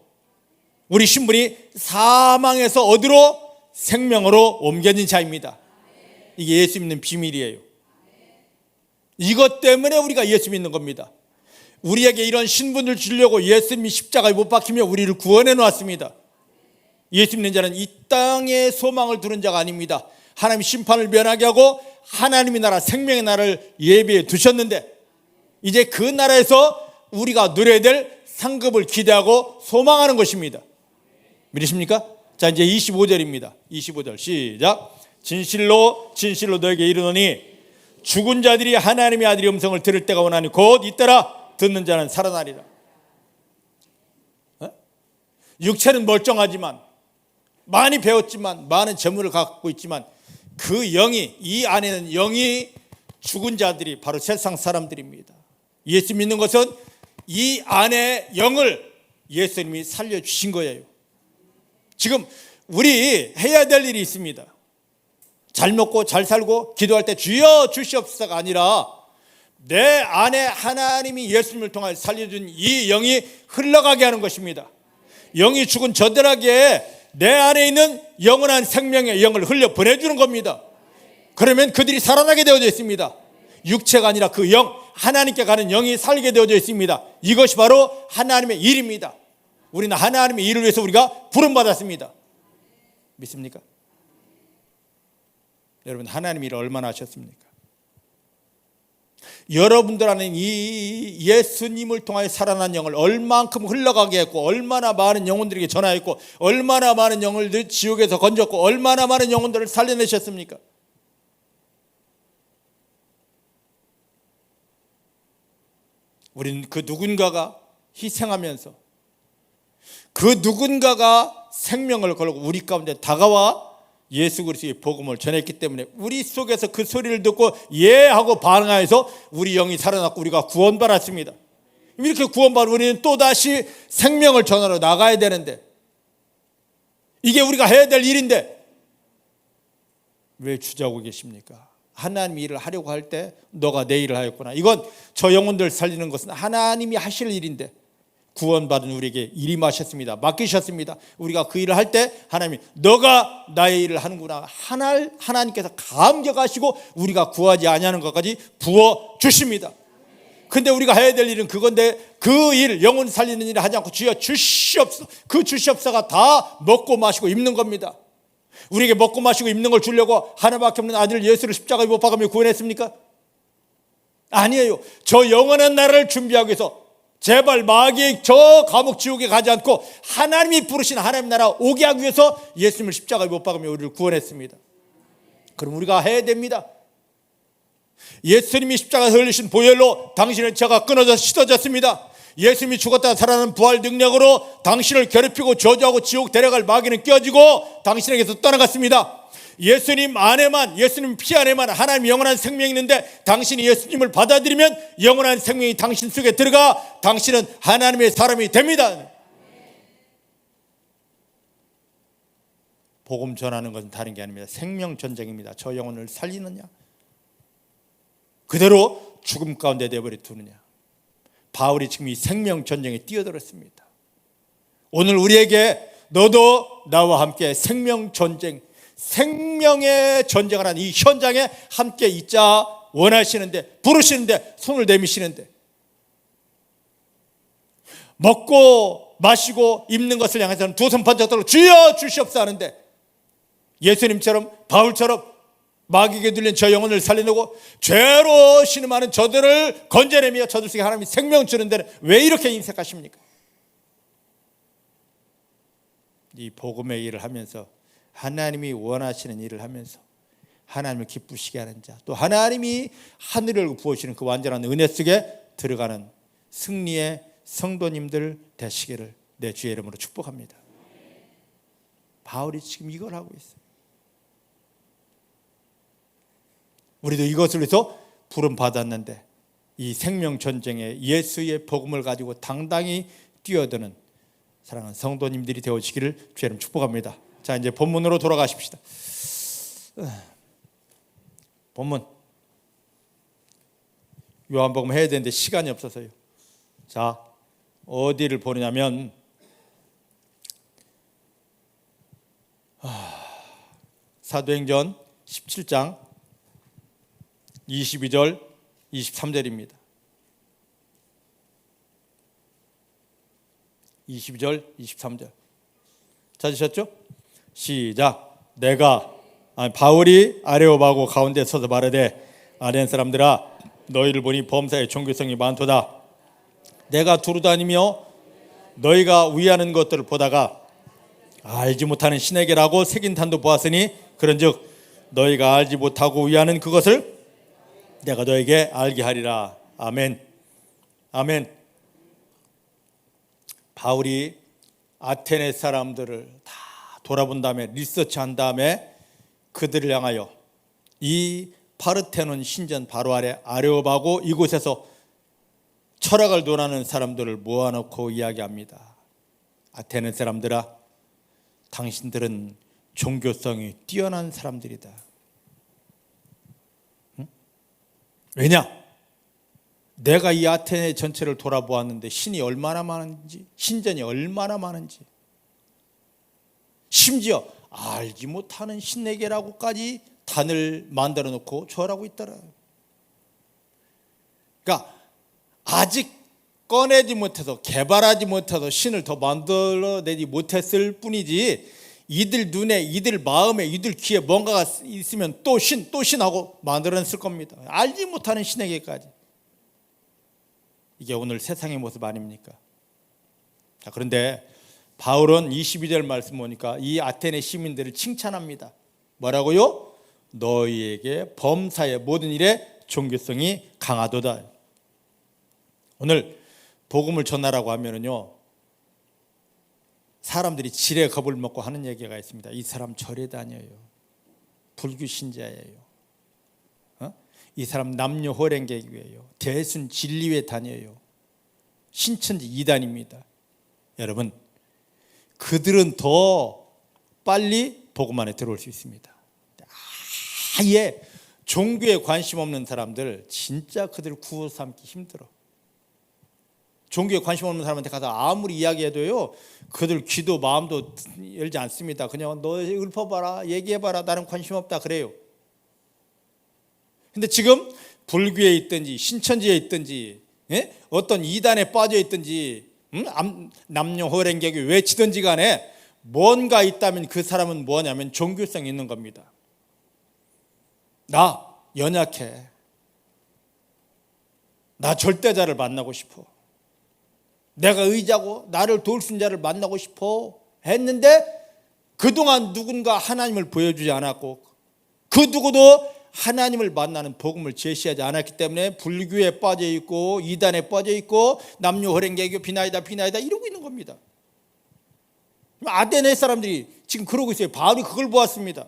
Speaker 1: 우리 신분이 사망에서 어디로? 생명으로 옮겨진 자입니다. 이게 예수 믿는 비밀이에요. 이것 때문에 우리가 예수 믿는 겁니다. 우리에게 이런 신분을 주려고 예수님이 십자가에 못 박히며 우리를 구원해 놓았습니다. 예수 믿는 자는 이 땅에 소망을 두는 자가 아닙니다. 하나님 심판을 면하게 하고 하나님의 나라, 생명의 나라를 예비해 두셨는데, 이제 그 나라에서 우리가 누려야 될 상급을 기대하고 소망하는 것입니다. 믿으십니까? 자, 이제 25절입니다. 25절 시작. 진실로 진실로 너에게 이르노니 죽은 자들이 하나님의 아들의 음성을 들을 때가 오나니 곧 이때라. 듣는 자는 살아나리라. 육체는 멀쩡하지만, 많이 배웠지만, 많은 재물을 갖고 있지만, 그 영이, 이 안에는 영이 죽은 자들이 바로 세상 사람들입니다. 예수 믿는 것은 이 안에 영을 예수님이 살려주신 거예요. 지금 우리 해야 될 일이 있습니다. 잘 먹고 잘 살고 기도할 때 주여 주시옵소서가 아니라, 내 안에 하나님이 예수님을 통해 살려준 이 영이 흘러가게 하는 것입니다. 영이 죽은 저들에게 내 안에 있는 영원한 생명의 영을 흘려 보내주는 겁니다. 그러면 그들이 살아나게 되어져 있습니다. 육체가 아니라 그 영, 하나님께 가는 영이 살게 되어져 있습니다. 이것이 바로 하나님의 일입니다. 우리는 하나님의 일을 위해서 우리가 부름받았습니다. 믿습니까? 여러분, 하나님의 일을 얼마나 하셨습니까? 여러분들 안에 이 예수님을 통하여 살아난 영을 얼만큼 흘러가게 했고, 얼마나 많은 영혼들에게 전하였고, 얼마나 많은 영혼들 지옥에서 건졌고, 얼마나 많은 영혼들을 살려내셨습니까? 우리는 그 누군가가 희생하면서, 그 누군가가 생명을 걸고 우리 가운데 다가와 예수 그리스도의 복음을 전했기 때문에 우리 속에서 그 소리를 듣고 예하고 반응하여서 우리 영이 살아났고 우리가 구원받았습니다. 이렇게 구원받은 우리는 또다시 생명을 전하러 나가야 되는데, 이게 우리가 해야 될 일인데 왜 주저하고 계십니까? 하나님 일을 하려고 할 때 너가 내 일을 하였구나. 이건 저 영혼들 살리는 것은 하나님이 하실 일인데, 구원받은 우리에게 일이 마셨습니다. 맡기셨습니다. 우리가 그 일을 할 때 하나님이 너가 나의 일을 하는구나. 하나님께서 감격하시고 우리가 구하지 아니하는 것까지 부어주십니다. 근데 우리가 해야 될 일은 그건데, 그 일, 영혼 살리는 일을 하지 않고 주여 주시옵소서. 그 주시옵소서가 다 먹고 마시고 입는 겁니다. 우리에게 먹고 마시고 입는 걸 주려고 하나밖에 없는 아들 예수를 십자가에 못 박으며 구원했습니까? 아니에요. 저 영원한 나라를 준비하기 위해서 제발 마귀의 저 감옥 지옥에 가지 않고 하나님이 부르신 하나님 나라 오게 하기 위해서 예수님을 십자가에 못 박으며 우리를 구원했습니다. 그럼 우리가 해야 됩니다. 예수님이 십자가에 흘리신 보혈로 당신의 죄가 끊어져 씻어졌습니다. 예수님이 죽었다 살아난 부활 능력으로 당신을 괴롭히고 저주하고 지옥 데려갈 마귀는 껴지고 당신에게서 떠나갔습니다. 예수님 안에만, 예수님 피 안에만 하나님 영원한 생명이 있는데, 당신이 예수님을 받아들이면 영원한 생명이 당신 속에 들어가 당신은 하나님의 사람이 됩니다. 복음 전하는 것은 다른 게 아닙니다. 생명 전쟁입니다. 저 영혼을 살리느냐, 그대로 죽음 가운데 내버려 두느냐. 바울이 지금 이 생명 전쟁에 뛰어들었습니다. 오늘 우리에게 너도 나와 함께 생명 전쟁, 생명의 전쟁을 하는 이 현장에 함께 있자 원하시는데, 부르시는데, 손을 내미시는데, 먹고 마시고 입는 것을 향해서는 두 손 번쩍 들어 주여 주시옵소서 하는데, 예수님처럼 바울처럼 마귀에게 들린 저 영혼을 살려내고 죄로 신음하는 저들을 건져내며 저들 속에 하나님이 생명 주는 데는 왜 이렇게 인색하십니까? 이 복음의 일을 하면서, 하나님이 원하시는 일을 하면서 하나님을 기쁘시게 하는 자, 또 하나님이 하늘을 부어주시는 그 완전한 은혜 속에 들어가는 승리의 성도님들 되시기를 내 주의 이름으로 축복합니다. 바울이 지금 이걸 하고 있어요. 우리도 이것을 위해서 부름 받았는데, 이 생명 전쟁에 예수의 복음을 가지고 당당히 뛰어드는 사랑하는 성도님들이 되어지기를 주의 이름 축복합니다. 자, 이제 본문으로 돌아가십시다. 본문. 요한복음 해야 되는데 시간이 없어서요. 자, 어디를 보느냐면 사도행전 17장 22절 23절입니다. 22절 23절 찾으셨죠? 시작. 바울이 아레오바고 가운데 서서 말하되 아덴 사람들아 너희를 보니 범사에 종교성이 많도다. 내가 두루다니며 너희가 위하는 것들을 보다가 알지 못하는 신에게라고 새긴 단도 보았으니 그런즉 너희가 알지 못하고 위하는 그것을 내가 너에게 알게 하리라. 아멘. 아멘. 바울이 아테네 사람들을 다 돌아본 다음에 리서치한 다음에 그들을 향하여 이 파르테논 신전 바로 아래 아레오바고 이곳에서 철학을 논하는 사람들을 모아놓고 이야기합니다. 아테네 사람들아, 당신들은 종교성이 뛰어난 사람들이다. 응? 왜냐? 내가 이 아테네 전체를 돌아보았는데 신이 얼마나 많은지, 신전이 얼마나 많은지, 심지어 알지 못하는 신에게라고까지 단을 만들어 놓고 절하고 있더라. 그러니까 아직 꺼내지 못해서 개발하지 못해서 신을 더 만들어내지 못했을 뿐이지 이들 눈에, 이들 마음에, 이들 귀에 뭔가가 있으면 또 신하고 만들어냈을 겁니다. 알지 못하는 신에게까지. 이게 오늘 세상의 모습 아닙니까? 자, 그런데 바울은 22절 말씀 보니까 이 아테네 시민들을 칭찬합니다. 뭐라고요? 너희에게 범사의 모든 일에 종교성이 강하도다. 오늘 복음을 전하라고 하면은요, 사람들이 지레 겁을 먹고 하는 얘기가 있습니다. 이 사람 절에 다녀요. 불교 신자예요. 이 사람 남녀 호랭개교예요. 대순 진리회 다녀요. 신천지 이단입니다. 여러분, 그들은 더 빨리 복음 안에 들어올 수 있습니다. 아예 종교에 관심 없는 사람들, 진짜 그들 구워 삼기 힘들어. 종교에 관심 없는 사람한테 가서 아무리 이야기해도요, 그들 귀도 마음도 열지 않습니다. 그냥 너 읊어봐라, 얘기해봐라, 나는 관심 없다 그래요. 근데 지금 불교에 있든지 신천지에 있든지 어떤 이단에 빠져 있든지 남녀 호랭개교 외치든지 간에 뭔가 있다면 그 사람은 뭐냐면 종교성이 있는 겁니다. 나 연약해. 나 절대자를 만나고 싶어. 내가 의지하고 나를 도울 수 있는 자를 만나고 싶어 했는데 그동안 누군가 하나님을 보여주지 않았고 그 누구도 하나님을 만나는 복음을 제시하지 않았기 때문에 불교에 빠져 있고 이단에 빠져 있고 남녀 호랭개교 비나이다 이러고 있는 겁니다. 아테네 사람들이 지금 그러고 있어요. 바울이 그걸 보았습니다.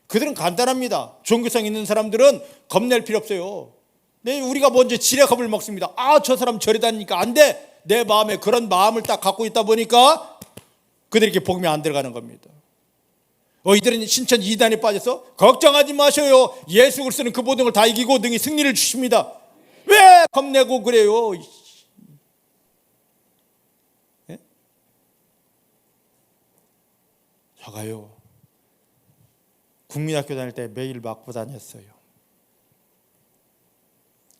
Speaker 1: 그들은 간단합니다. 종교성 있는 사람들은 겁낼 필요 없어요. 우리가 먼저 지레 겁을 먹습니다. 저 사람 절에 다니니까 안 돼. 내 마음에 그런 마음을 딱 갖고 있다 보니까 그들에게 복음이 안 들어가는 겁니다. 이들은 신천 이단에 빠져서 걱정하지 마셔요. 예수 그리스도는 그 모든 걸 다 이기고 능히 승리를 주십니다. 왜 겁내고 그래요? 예? 저가요, 국민학교 다닐 때 매일 맞고 다녔어요.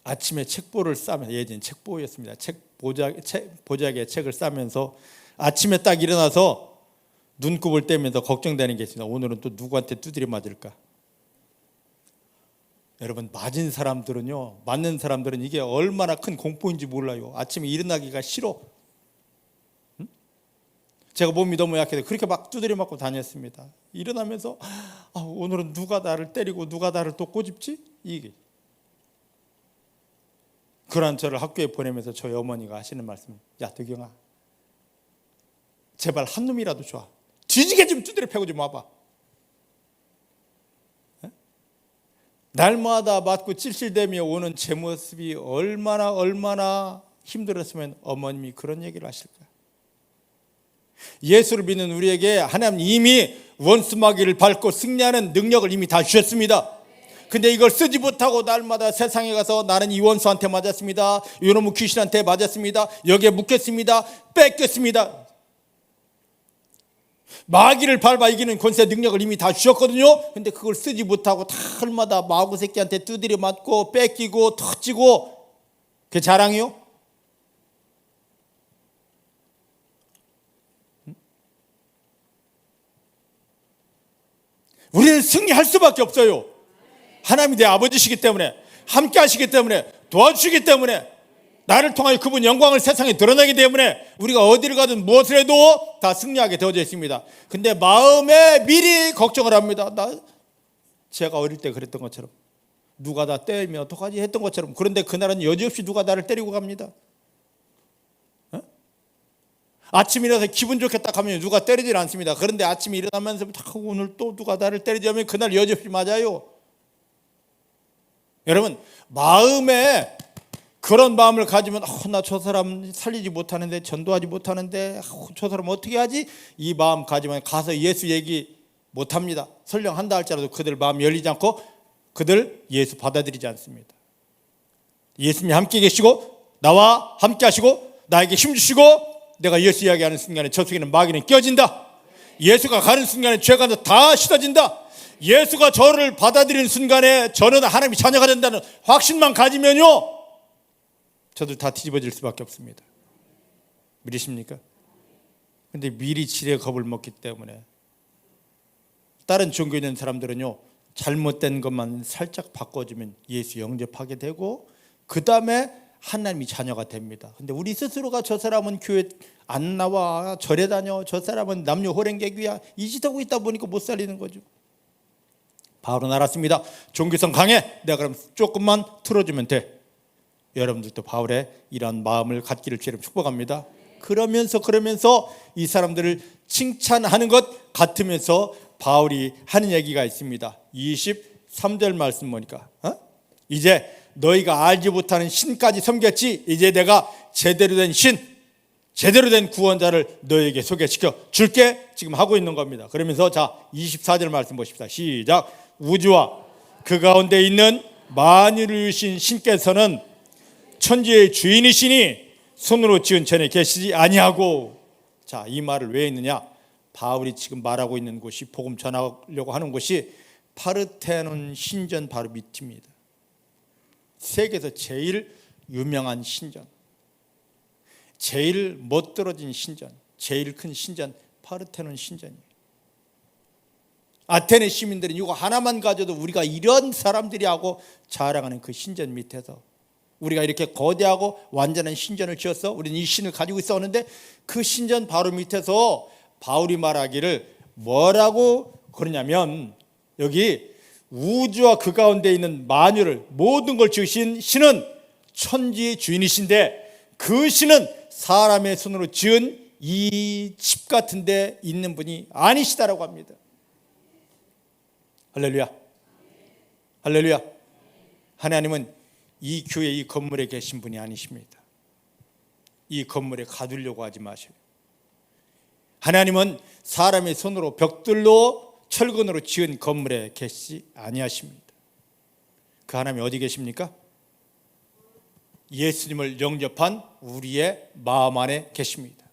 Speaker 1: 아침에 책보를 싸면, 예전 책보였습니다. 보자기에 책을 싸면서 아침에 딱 일어나서 눈곱을 떼면서 걱정되는 게 있습니다. 오늘은 또 누구한테 두드려 맞을까? 여러분, 맞는 사람들은 이게 얼마나 큰 공포인지 몰라요. 아침에 일어나기가 싫어. 제가 몸이 너무 약해서 그렇게 막 두드려 맞고 다녔습니다. 일어나면서 오늘은 누가 나를 때리고 누가 나를 또 꼬집지? 이게. 그러한 저를 학교에 보내면서 저희 어머니가 하시는 말씀, 야 덕영아, 제발 한 놈이라도 좋아. 뒤지게 좀 두드려 패고 좀 와봐. 날마다 맞고 찔찔대며 오는 제 모습이 얼마나 힘들었으면 어머님이 그런 얘기를 하실까. 예수를 믿는 우리에게 하나님 이미 원수마귀를 밟고 승리하는 능력을 이미 다 주셨습니다. 근데 이걸 쓰지 못하고 날마다 세상에 가서 나는 이 원수한테 맞았습니다, 이놈의 귀신한테 맞았습니다, 여기에 묻겠습니다, 뺏겼습니다. 마귀를 밟아 이기는 권세 능력을 이미 다 주셨거든요. 근데 그걸 쓰지 못하고 달마다 마구 새끼한테 두드려 맞고 뺏기고 터지고, 그게 자랑이요? 우리는 승리할 수밖에 없어요. 하나님이 내 아버지시기 때문에, 함께 하시기 때문에, 도와주시기 때문에, 나를 통하여 그분 영광을 세상에 드러내기 때문에 우리가 어디를 가든 무엇을 해도 다 승리하게 되어져 있습니다. 근데 마음에 미리 걱정을 합니다. 제가 어릴 때 그랬던 것처럼, 누가 나 때리면 어떡하지 했던 것처럼. 그런데 그날은 여지없이 누가 나를 때리고 갑니다. 아침에 일어나서 기분 좋게 딱 하면 누가 때리질 않습니다. 그런데 아침에 일어나면서 오늘 또 누가 나를 때리지 하면 그날 여지없이 맞아요. 여러분, 마음에 그런 마음을 가지면 나 저 사람 살리지 못하는데, 전도하지 못하는데, 저 사람 어떻게 하지? 이 마음 가지면 가서 예수 얘기 못합니다. 설령 한다 할지라도 그들 마음 열리지 않고 그들 예수 받아들이지 않습니다. 예수님이 함께 계시고 나와 함께 하시고 나에게 힘 주시고 내가 예수 이야기하는 순간에 저 속에는 마귀는 깨어진다. 예수가 가는 순간에 죄가 다 씻어진다. 예수가 저를 받아들이는 순간에 저는 하나님의 자녀가 된다는 확신만 가지면요, 저들 다 뒤집어질 수밖에 없습니다. 믿으십니까? 근데 미리 지레 겁을 먹기 때문에 다른 종교에 있는 사람들은요, 잘못된 것만 살짝 바꿔주면 예수 영접하게 되고 그 다음에 하나님이 자녀가 됩니다. 근데 우리 스스로가 저 사람은 교회 안 나와, 절에 다녀, 저 사람은 남녀 호랭개귀야, 이 짓 하고 있다 보니까 못 살리는 거죠. 바울은 알았습니다. 종교성 강해. 내가 그럼 조금만 틀어주면 돼. 여러분들도 바울의 이런 마음을 갖기를 주님 축복합니다. 그러면서 이 사람들을 칭찬하는 것 같으면서 바울이 하는 얘기가 있습니다. 23절 말씀 보니까 이제 너희가 알지 못하는 신까지 섬겼지, 이제 내가 제대로 된 신, 제대로 된 구원자를 너희에게 소개시켜 줄게, 지금 하고 있는 겁니다. 그러면서 자 24절 말씀 보십시다. 시작. 우주와 그 가운데 있는 만유를 주신 신께서는 천지의 주인이시니 손으로 지은 전에 계시지 아니하고. 자, 이 말을 왜 했느냐? 바울이 지금 말하고 있는 곳이, 복음 전하려고 하는 곳이 파르테논 신전 바로 밑입니다. 세계에서 제일 유명한 신전, 제일 멋들어진 신전, 제일 큰 신전, 파르테논 신전이에요. 아테네 시민들은 이거 하나만 가져도 우리가 이런 사람들이 하고 자랑하는 그 신전 밑에서 우리가 이렇게 거대하고 완전한 신전을 지었어, 우리는 이 신을 가지고 있었는데 그 신전 바로 밑에서 바울이 말하기를 뭐라고 그러냐면, 여기 우주와 그 가운데 있는 만유를, 모든 걸 지으신 신은 천지의 주인이신데 그 신은 사람의 손으로 지은 이 집 같은 데 있는 분이 아니시다라고 합니다. 할렐루야, 할렐루야. 하나님은 이 교회, 이 건물에 계신 분이 아니십니다. 이 건물에 가두려고 하지 마세요. 하나님은 사람의 손으로 벽돌로 철근으로 지은 건물에 계시지 아니하십니다. 그 하나님이 어디 계십니까? 예수님을 영접한 우리의 마음 안에 계십니다.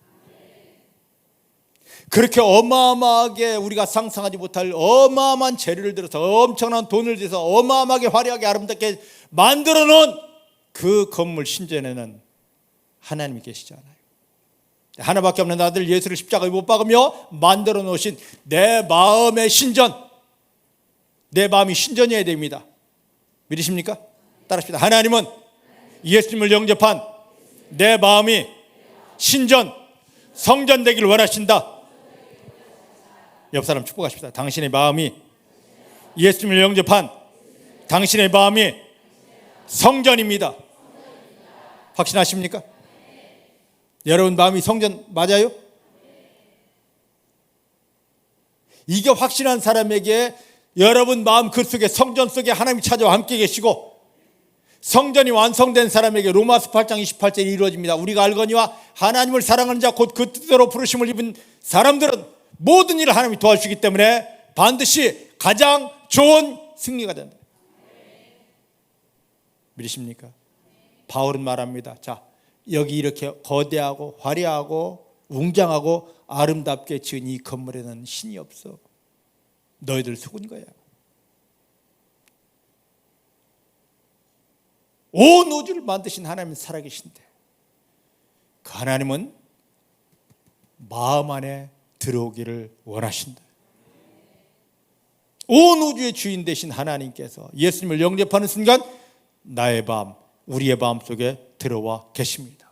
Speaker 1: 그렇게 어마어마하게 우리가 상상하지 못할 어마어마한 재료를 들어서 엄청난 돈을 들여서 어마어마하게 화려하게 아름답게 만들어 놓은 그 건물 신전에는 하나님이 계시잖아요. 하나밖에 없는 아들 예수를 십자가에 못 박으며 만들어 놓으신 내 마음의 신전, 내 마음이 신전이어야 됩니다. 믿으십니까? 따라합시다. 하나님은 예수님을 영접한 내 마음이 신전, 성전 되기를 원하신다. 옆 사람 축복하십시다. 당신의 마음이, 예수님을 영접한 당신의 마음이 성전입니다. 확신하십니까? 여러분 마음이 성전 맞아요? 이게 확신한 사람에게 여러분 마음 그 속에, 성전 속에 하나님이 찾아와 함께 계시고 성전이 완성된 사람에게 로마서 8장 28절이 이루어집니다. 우리가 알거니와 하나님을 사랑하는 자 곧 그 뜻대로 부르심을 입은 사람들은 모든 일을 하나님이 도와주시기 때문에 반드시 가장 좋은 승리가 된다. 믿으십니까? 바울은 말합니다. 자, 여기 이렇게 거대하고 화려하고 웅장하고 아름답게 지은 이 건물에는 신이 없어. 너희들 속은 거야. 온 우주를 만드신 하나님은 살아계신데 그 하나님은 마음 안에 들어오기를 원하신다. 온 우주의 주인 되신 하나님께서 예수님을 영접하는 순간 나의 밤, 우리의 마음 속에 들어와 계십니다.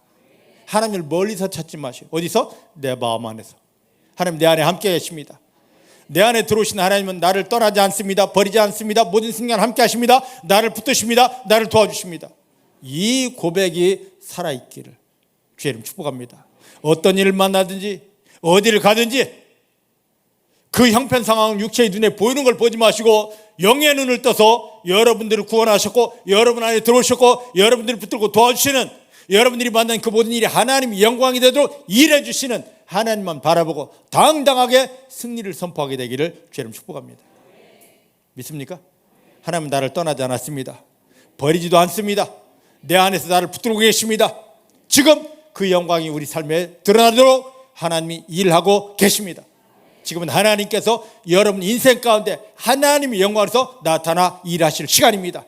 Speaker 1: 하나님을 멀리서 찾지 마시고 어디서? 내 마음 안에서. 하나님 내 안에 함께 계십니다. 내 안에 들어오신 하나님은 나를 떠나지 않습니다. 버리지 않습니다. 모든 순간 함께 하십니다. 나를 붙드십니다. 나를 도와주십니다. 이 고백이 살아있기를 주의 이름 축복합니다. 어떤 일을 만나든지 어디를 가든지 그 형편 상황 육체의 눈에 보이는 걸 보지 마시고 영의 눈을 떠서 여러분들을 구원하셨고 여러분 안에 들어오셨고 여러분들을 붙들고 도와주시는 여러분들이 만난 그 모든 일이 하나님의 영광이 되도록 일해 주시는 하나님만 바라보고 당당하게 승리를 선포하게 되기를 주의 이름 축복합니다. 믿습니까? 하나님은 나를 떠나지 않았습니다. 버리지도 않습니다. 내 안에서 나를 붙들고 계십니다. 지금 그 영광이 우리 삶에 드러나도록 하나님이 일하고 계십니다. 지금은 하나님께서 여러분 인생 가운데 하나님의 영광에서 나타나 일하실 시간입니다.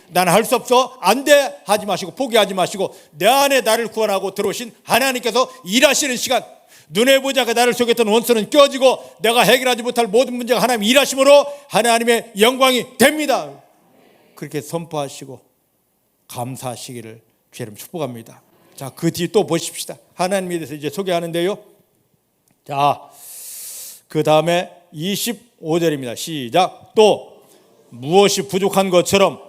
Speaker 1: 나는 할 수 없어, 안 돼 하지 마시고 포기하지 마시고 내 안에 나를 구원하고 들어오신 하나님께서 일하시는 시간, 눈에 보지 않게 나를 속였던 원수는 껴지고 내가 해결하지 못할 모든 문제가 하나님 일하심으로 하나님의 영광이 됩니다. 그렇게 선포하시고 감사하시기를 주의 이름 축복합니다. 자, 그 뒤 또 보십시다. 하나님에 대해서 이제 소개하는데요. 자, 그 다음에 25절입니다. 시작. 또 무엇이 부족한 것처럼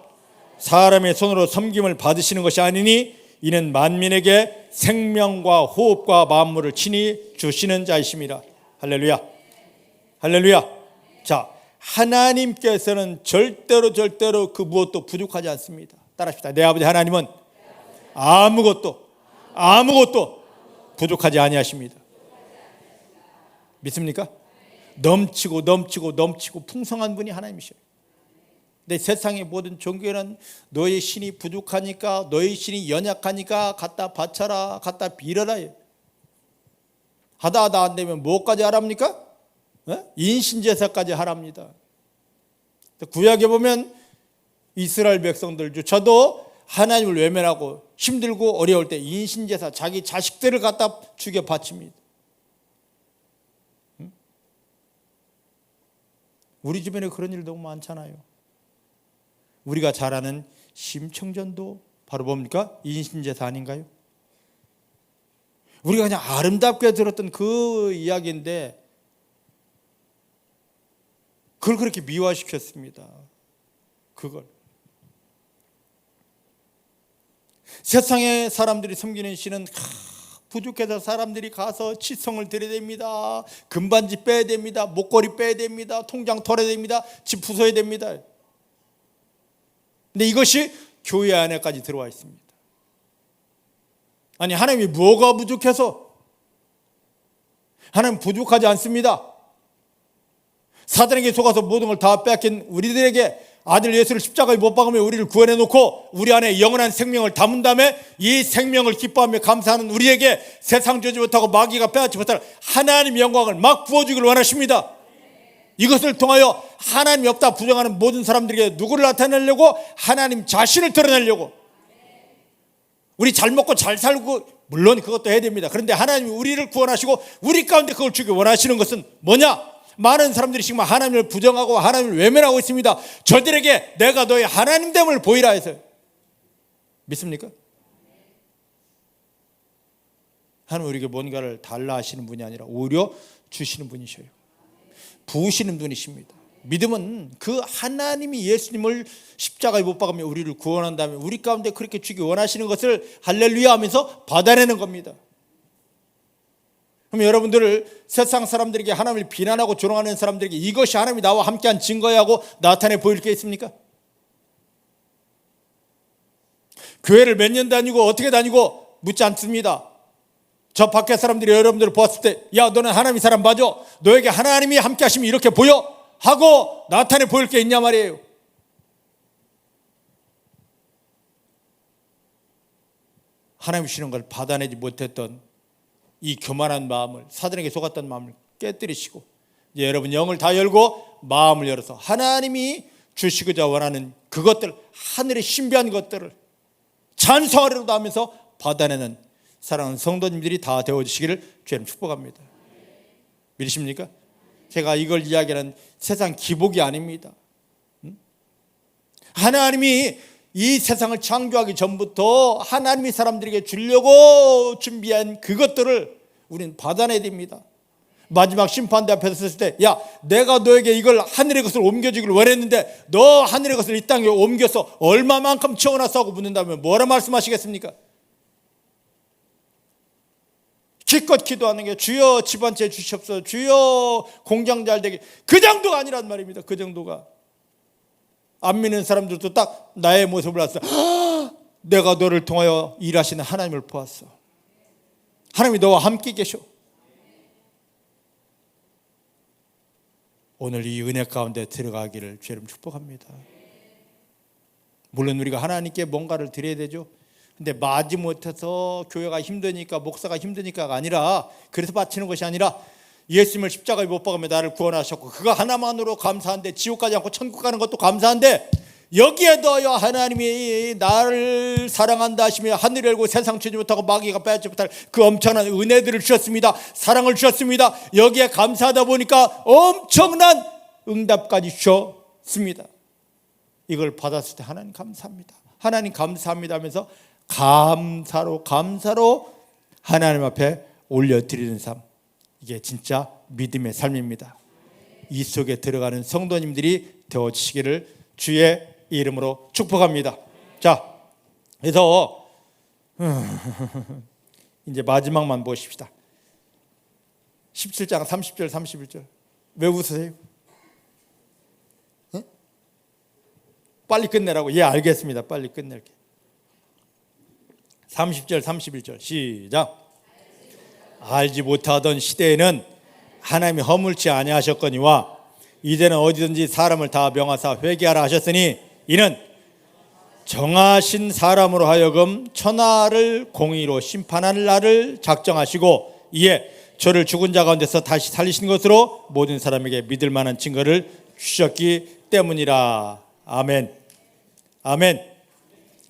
Speaker 1: 사람의 손으로 섬김을 받으시는 것이 아니니 이는 만민에게 생명과 호흡과 만물을 친히 주시는 자이심이라. 할렐루야. 할렐루야. 자, 하나님께서는 절대로 그 무엇도 부족하지 않습니다. 따라합시다. 내 아버지 하나님은 아무것도 부족하지 아니하십니다. 믿습니까? 넘치고 풍성한 분이 하나님이셔요. 근데 세상의 모든 종교는 너의 신이 부족하니까, 너의 신이 연약하니까 갖다 바쳐라, 갖다 빌어라. 하다 안 되면 뭐까지 하랍니까? 인신제사까지 하랍니다. 구약에 보면 이스라엘 백성들조차도 하나님을 외면하고 힘들고 어려울 때 인신제사, 자기 자식들을 갖다 죽여 바칩니다. 우리 주변에 그런 일 너무 많잖아요. 우리가 잘 아는 심청전도 바로 뭡니까? 인신제사 아닌가요? 우리가 그냥 아름답게 들었던 그 이야기인데 그걸 그렇게 미화시켰습니다. 그걸 세상의 사람들이 섬기는 신은 부족해서 사람들이 가서 치성을 드려야 됩니다. 금반지 빼야 됩니다. 목걸이 빼야 됩니다. 통장 털어야 됩니다. 집 부숴야 됩니다. 근데 이것이 교회 안에까지 들어와 있습니다. 아니, 하나님이 뭐가 부족해서? 하나님 부족하지 않습니다. 사단에게 속아서 모든 걸 다 빼앗긴 우리들에게 아들 예수를 십자가에 못 박으며 우리를 구원해 놓고 우리 안에 영원한 생명을 담은 다음에 이 생명을 기뻐하며 감사하는 우리에게 세상 주지 못하고 마귀가 빼앗지 못할 하나님의 영광을 막 부어주길 원하십니다. 이것을 통하여 하나님이 없다 부정하는 모든 사람들에게 누구를 나타내려고? 하나님 자신을 드러내려고. 우리 잘 먹고 잘 살고 물론 그것도 해야 됩니다. 그런데 하나님이 우리를 구원하시고 우리 가운데 그걸 주기 원하시는 것은 뭐냐? 많은 사람들이 지금 하나님을 부정하고 하나님을 외면하고 있습니다. 저들에게 내가 너의 하나님됨을 보이라 해서. 믿습니까? 하나님 우리에게 뭔가를 달라 하시는 분이 아니라 오히려 주시는 분이셔요. 부으시는 분이십니다. 믿음은 그 하나님이 예수님을 십자가에 못 박으며 우리를 구원한 다음에 우리 가운데 그렇게 주기 원하시는 것을 할렐루야 하면서 받아내는 겁니다. 그럼 여러분들을 세상 사람들에게 하나님을 비난하고 조롱하는 사람들에게 이것이 하나님이 나와 함께한 증거야 하고 나타내 보일 게 있습니까? 교회를 몇 년 다니고 어떻게 다니고 묻지 않습니다. 저 밖에 사람들이 여러분들을 보았을 때, 야, 너는 하나님의 사람 맞아? 너에게 하나님이 함께 하시면 이렇게 보여? 하고 나타내 보일 게 있냐 말이에요. 하나님 주시는 걸 받아내지 못했던 이 교만한 마음을, 사단에게 속았던 마음을 깨뜨리시고, 이제 여러분 영을 다 열고 마음을 열어서 하나님이 주시고자 원하는 그것들, 하늘의 신비한 것들을 찬송하리로다 하면서 받아내는 사랑하는 성도님들이 다 되어주시기를 주님 축복합니다. 믿으십니까? 제가 이걸 이야기하는 세상 기복이 아닙니다. 하나님이 이 세상을 창조하기 전부터 하나님이 사람들에게 주려고 준비한 그것들을 우리는 받아내야 됩니다. 마지막 심판대 앞에 섰을 때, 야, 내가 너에게 이걸 하늘의 것을 옮겨주기를 원했는데 너 하늘의 것을 이 땅에 옮겨서 얼마만큼 채워놨어 하고 묻는다면 뭐라 말씀하시겠습니까? 기껏 기도하는 게 주여 집 한 채 주시옵소서, 주여 공장 잘 되게, 그 정도가 아니란 말입니다. 그 정도가. 안 믿는 사람들도 딱 나의 모습을 봤어. 내가 너를 통하여 일하시는 하나님을 보았어. 하나님이 너와 함께 계셔. 오늘 이 은혜 가운데 들어가기를 주님 축복합니다. 물론 우리가 하나님께 뭔가를 드려야 되죠. 근데 마지못해서 교회가 힘드니까, 목사가 힘드니까가 아니라, 그래서 바치는 것이 아니라 예수님을 십자가에 못 박으며 나를 구원하셨고 그거 하나만으로 감사한데, 지옥 가지 않고 천국 가는 것도 감사한데, 여기에 더하여 하나님이 나를 사랑한다 하시며 하늘을 열고 세상 주지 못하고 마귀가 빼앗지 못할 그 엄청난 은혜들을 주셨습니다. 사랑을 주셨습니다. 여기에 감사하다 보니까 엄청난 응답까지 주셨습니다. 이걸 받았을 때 하나님 감사합니다, 하나님 감사합니다 하면서 감사로 하나님 앞에 올려드리는 삶, 이게 진짜 믿음의 삶입니다. 이 속에 들어가는 성도님들이 되어지시기를 주의 이름으로 축복합니다. 자, 그래서 이제 마지막만 보십시다. 17장 30절 31절. 왜 웃으세요? 응? 빨리 끝내라고. 예, 알겠습니다. 빨리 끝낼게. 30절 31절 시작. 알지 못하던 시대에는 하나님이 허물지 아니하셨거니와 이제는 어디든지 사람을 다 명하사 회개하라 하셨으니 이는 정하신 사람으로 하여금 천하를 공의로 심판할 날을 작정하시고 이에 저를 죽은 자 가운데서 다시 살리신 것으로 모든 사람에게 믿을 만한 증거를 주셨기 때문이라. 아멘. 아멘.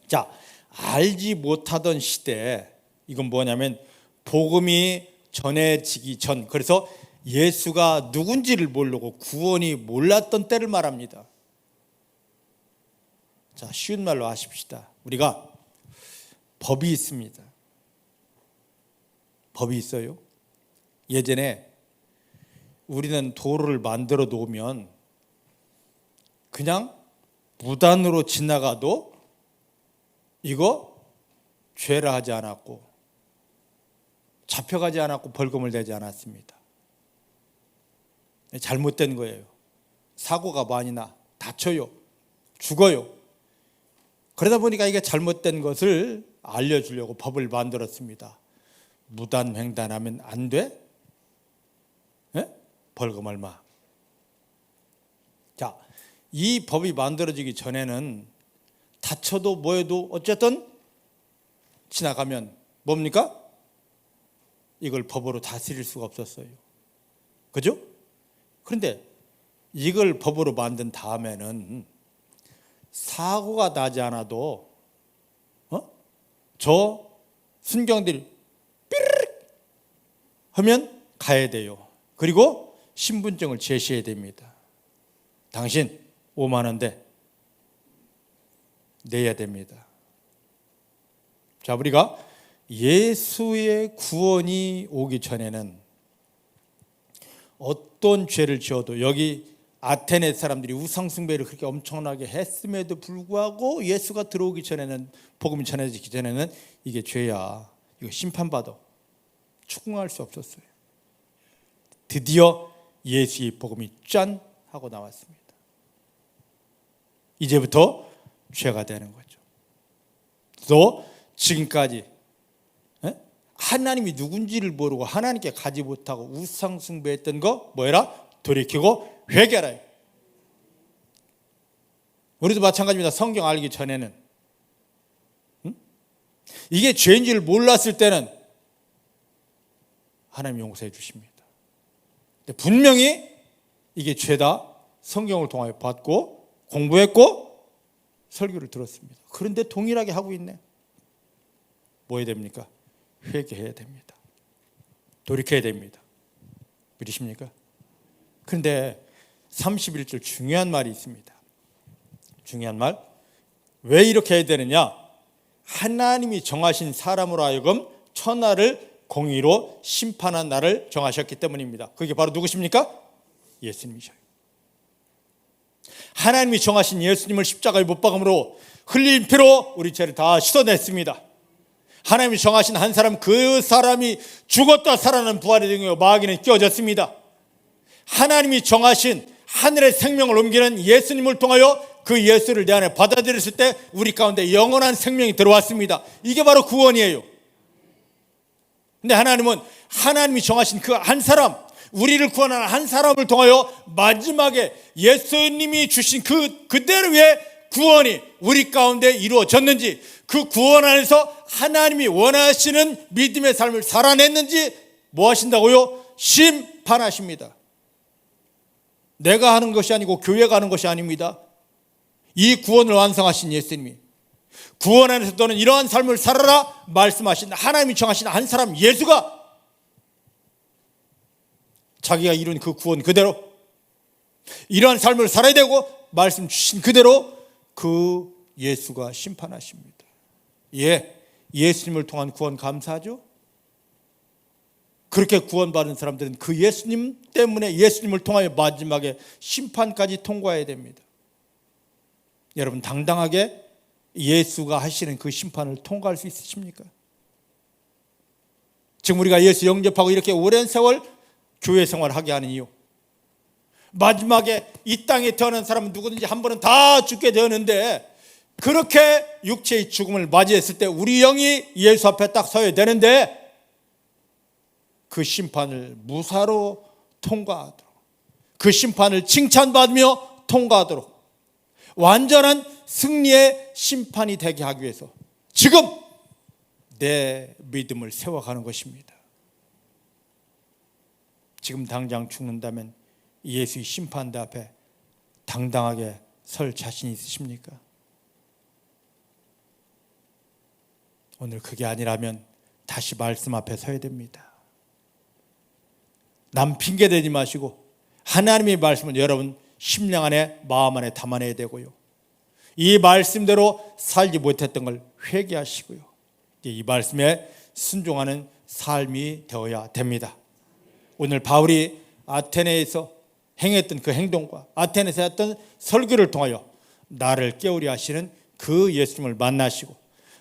Speaker 1: 자, 알지 못하던 시대, 이건 뭐냐면 복음이 전해지기 전, 그래서 예수가 누군지를 모르고 구원이 몰랐던 때를 말합니다. 자, 쉬운 말로 하십시다. 우리가 법이 있습니다. 법이 있어요. 예전에 우리는 도로를 만들어 놓으면 그냥 무단으로 지나가도 이거 죄라 하지 않았고 잡혀가지 않았고 벌금을 내지 않았습니다. 잘못된 거예요. 사고가 많이 나, 다쳐요, 죽어요. 그러다 보니까 이게 잘못된 것을 알려주려고 법을 만들었습니다. 무단횡단하면 안 돼? 네? 벌금 얼마? 자, 이 법이 만들어지기 전에는 다쳐도 뭐해도 어쨌든 지나가면 뭡니까? 이걸 법으로 다스릴 수가 없었어요. 그죠? 그런데 이걸 법으로 만든 다음에는 사고가 나지 않아도 저 순경들이 삐르륵 하면 가야 돼요. 그리고 신분증을 제시해야 됩니다. 당신 5만 원대 내야 됩니다. 자, 우리가 예수의 구원이 오기 전에는 어떤 죄를 지어도, 여기 아테네 사람들이 우상숭배를 그렇게 엄청나게 했음에도 불구하고 예수가 들어오기 전에는, 복음이 전해지기 전에는 이게 죄야, 이거 심판받아, 추궁할 수 없었어요. 드디어 예수의 복음이 짠 하고 나왔습니다. 이제부터 죄가 되는 거죠. 또 지금까지 하나님이 누군지를 모르고 하나님께 가지 못하고 우상 숭배했던 거 뭐해라? 돌이키고 회개하라. 우리도 마찬가지입니다. 성경 알기 전에는 이게 죄인지를 몰랐을 때는 하나님 용서해 주십니다. 분명히 이게 죄다 성경을 통하여 봤고 공부했고 설교를 들었습니다. 그런데 동일하게 하고 있네. 뭐 해야 됩니까? 회개해야 됩니다. 돌이켜야 됩니다. 믿으십니까? 그런데 31절 중요한 말이 있습니다. 중요한 말. 왜 이렇게 해야 되느냐? 하나님이 정하신 사람으로 하여금 천하를 공의로 심판한 날을 정하셨기 때문입니다. 그게 바로 누구십니까? 예수님이셔요. 하나님이 정하신 예수님을 십자가에 못 박음으로 흘린 피로 우리 죄를 다 씻어냈습니다. 하나님이 정하신 한 사람, 그 사람이 죽었다 살아난 부활의 등에 마귀는 끼어졌습니다. 하나님이 정하신 하늘의 생명을 옮기는 예수님을 통하여 그 예수를 내 안에 받아들였을 때 우리 가운데 영원한 생명이 들어왔습니다. 이게 바로 구원이에요. 근데 하나님은 하나님이 정하신 그 한 사람, 우리를 구원하는 한 사람을 통하여 마지막에 예수님이 주신 그대로의 구원이 우리 가운데 이루어졌는지, 그 구원 안에서 하나님이 원하시는 믿음의 삶을 살아냈는지 뭐 하신다고요? 심판하십니다. 내가 하는 것이 아니고 교회가 하는 것이 아닙니다. 이 구원을 완성하신 예수님이 구원 안에서 너는 이러한 삶을 살아라 말씀하신 하나님이 정하신 한 사람 예수가 자기가 이룬 그 구원 그대로 이러한 삶을 살아야 되고 말씀 주신 그대로 그 예수가 심판하십니다. 예, 예수님을 통한 구원 감사하죠? 그렇게 구원받은 사람들은 그 예수님 때문에 예수님을 통하여 마지막에 심판까지 통과해야 됩니다. 여러분 당당하게 예수가 하시는 그 심판을 통과할 수 있으십니까? 지금 우리가 예수 영접하고 이렇게 오랜 세월 교회 생활하게 하는 이유, 마지막에 이 땅에 태어난 사람은 누구든지 한 번은 다 죽게 되었는데 그렇게 육체의 죽음을 맞이했을 때 우리 영이 예수 앞에 딱 서야 되는데 그 심판을 무사로 통과하도록, 그 심판을 칭찬받으며 통과하도록 완전한 승리의 심판이 되게 하기 위해서 지금 내 믿음을 세워가는 것입니다. 지금 당장 죽는다면 예수의 심판대 앞에 당당하게 설 자신 있으십니까? 오늘 그게 아니라면 다시 말씀 앞에 서야 됩니다. 남 핑계대지 마시고 하나님의 말씀은 여러분 심령 안에 마음 안에 담아내야 되고요, 이 말씀대로 살지 못했던 걸 회개하시고요, 이 말씀에 순종하는 삶이 되어야 됩니다. 오늘 바울이 아테네에서 행했던 그 행동과 아테네에서 했던 설교를 통하여 나를 깨우려 하시는 그 예수님을 만나시고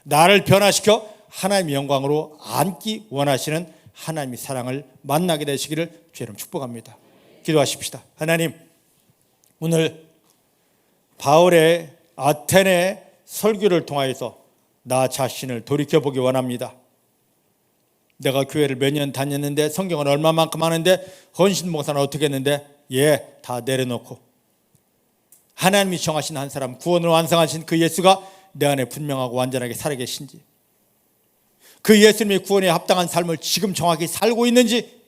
Speaker 1: 나를 변화시켜 하나님의 영광으로 앉기 원하시는 하나님의 사랑을 만나게 되시기를 주의 이름 축복합니다. 기도하십시다. 하나님, 오늘 바울의 아테네 설교를 통하여서 나 자신을 돌이켜보기 원합니다. 내가 교회를 몇 년 다녔는데 성경을 얼마만큼 하는데 헌신봉사는 어떻게 했는데 다 내려놓고 하나님이 정하신 한 사람, 구원을 완성하신 그 예수가 내 안에 분명하고 완전하게 살아계신지, 그 예수님의 구원에 합당한 삶을 지금 정확히 살고 있는지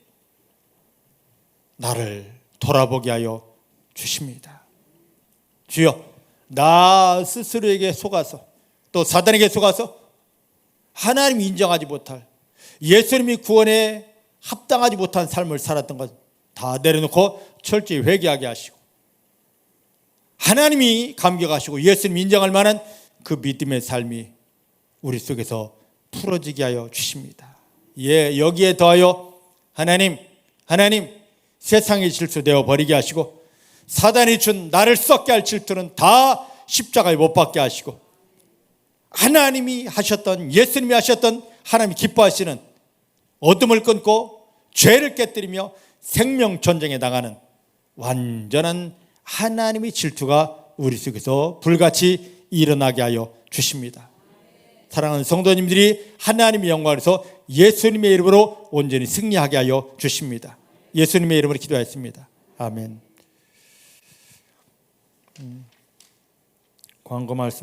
Speaker 1: 나를 돌아보게 하여 주십니다. 주여, 나 스스로에게 속아서 또 사단에게 속아서 하나님이 인정하지 못할 예수님이 구원에 합당하지 못한 삶을 살았던 것 다 내려놓고 철저히 회개하게 하시고 하나님이 감격하시고 예수님 인정할 만한 그 믿음의 삶이 우리 속에서 풀어지게 하여 주십니다. 여기에 더하여 하나님 세상의 질투 되어 버리게 하시고 사단이 준 나를 썩게 할 질투는 다 십자가에 못 박게 하시고 하나님이 하셨던 예수님이 하셨던 하나님이 기뻐하시는 어둠을 끊고 죄를 깨뜨리며 생명 전쟁에 나가는 완전한 하나님의 질투가 우리 속에서 불같이 일어나게 하여 주십니다. 사랑하는 성도님들이 하나님의 영광에서 예수님의 이름으로 온전히 승리하게 하여 주십니다. 예수님의 이름으로 기도하였습니다. 아멘. 광고 말씀.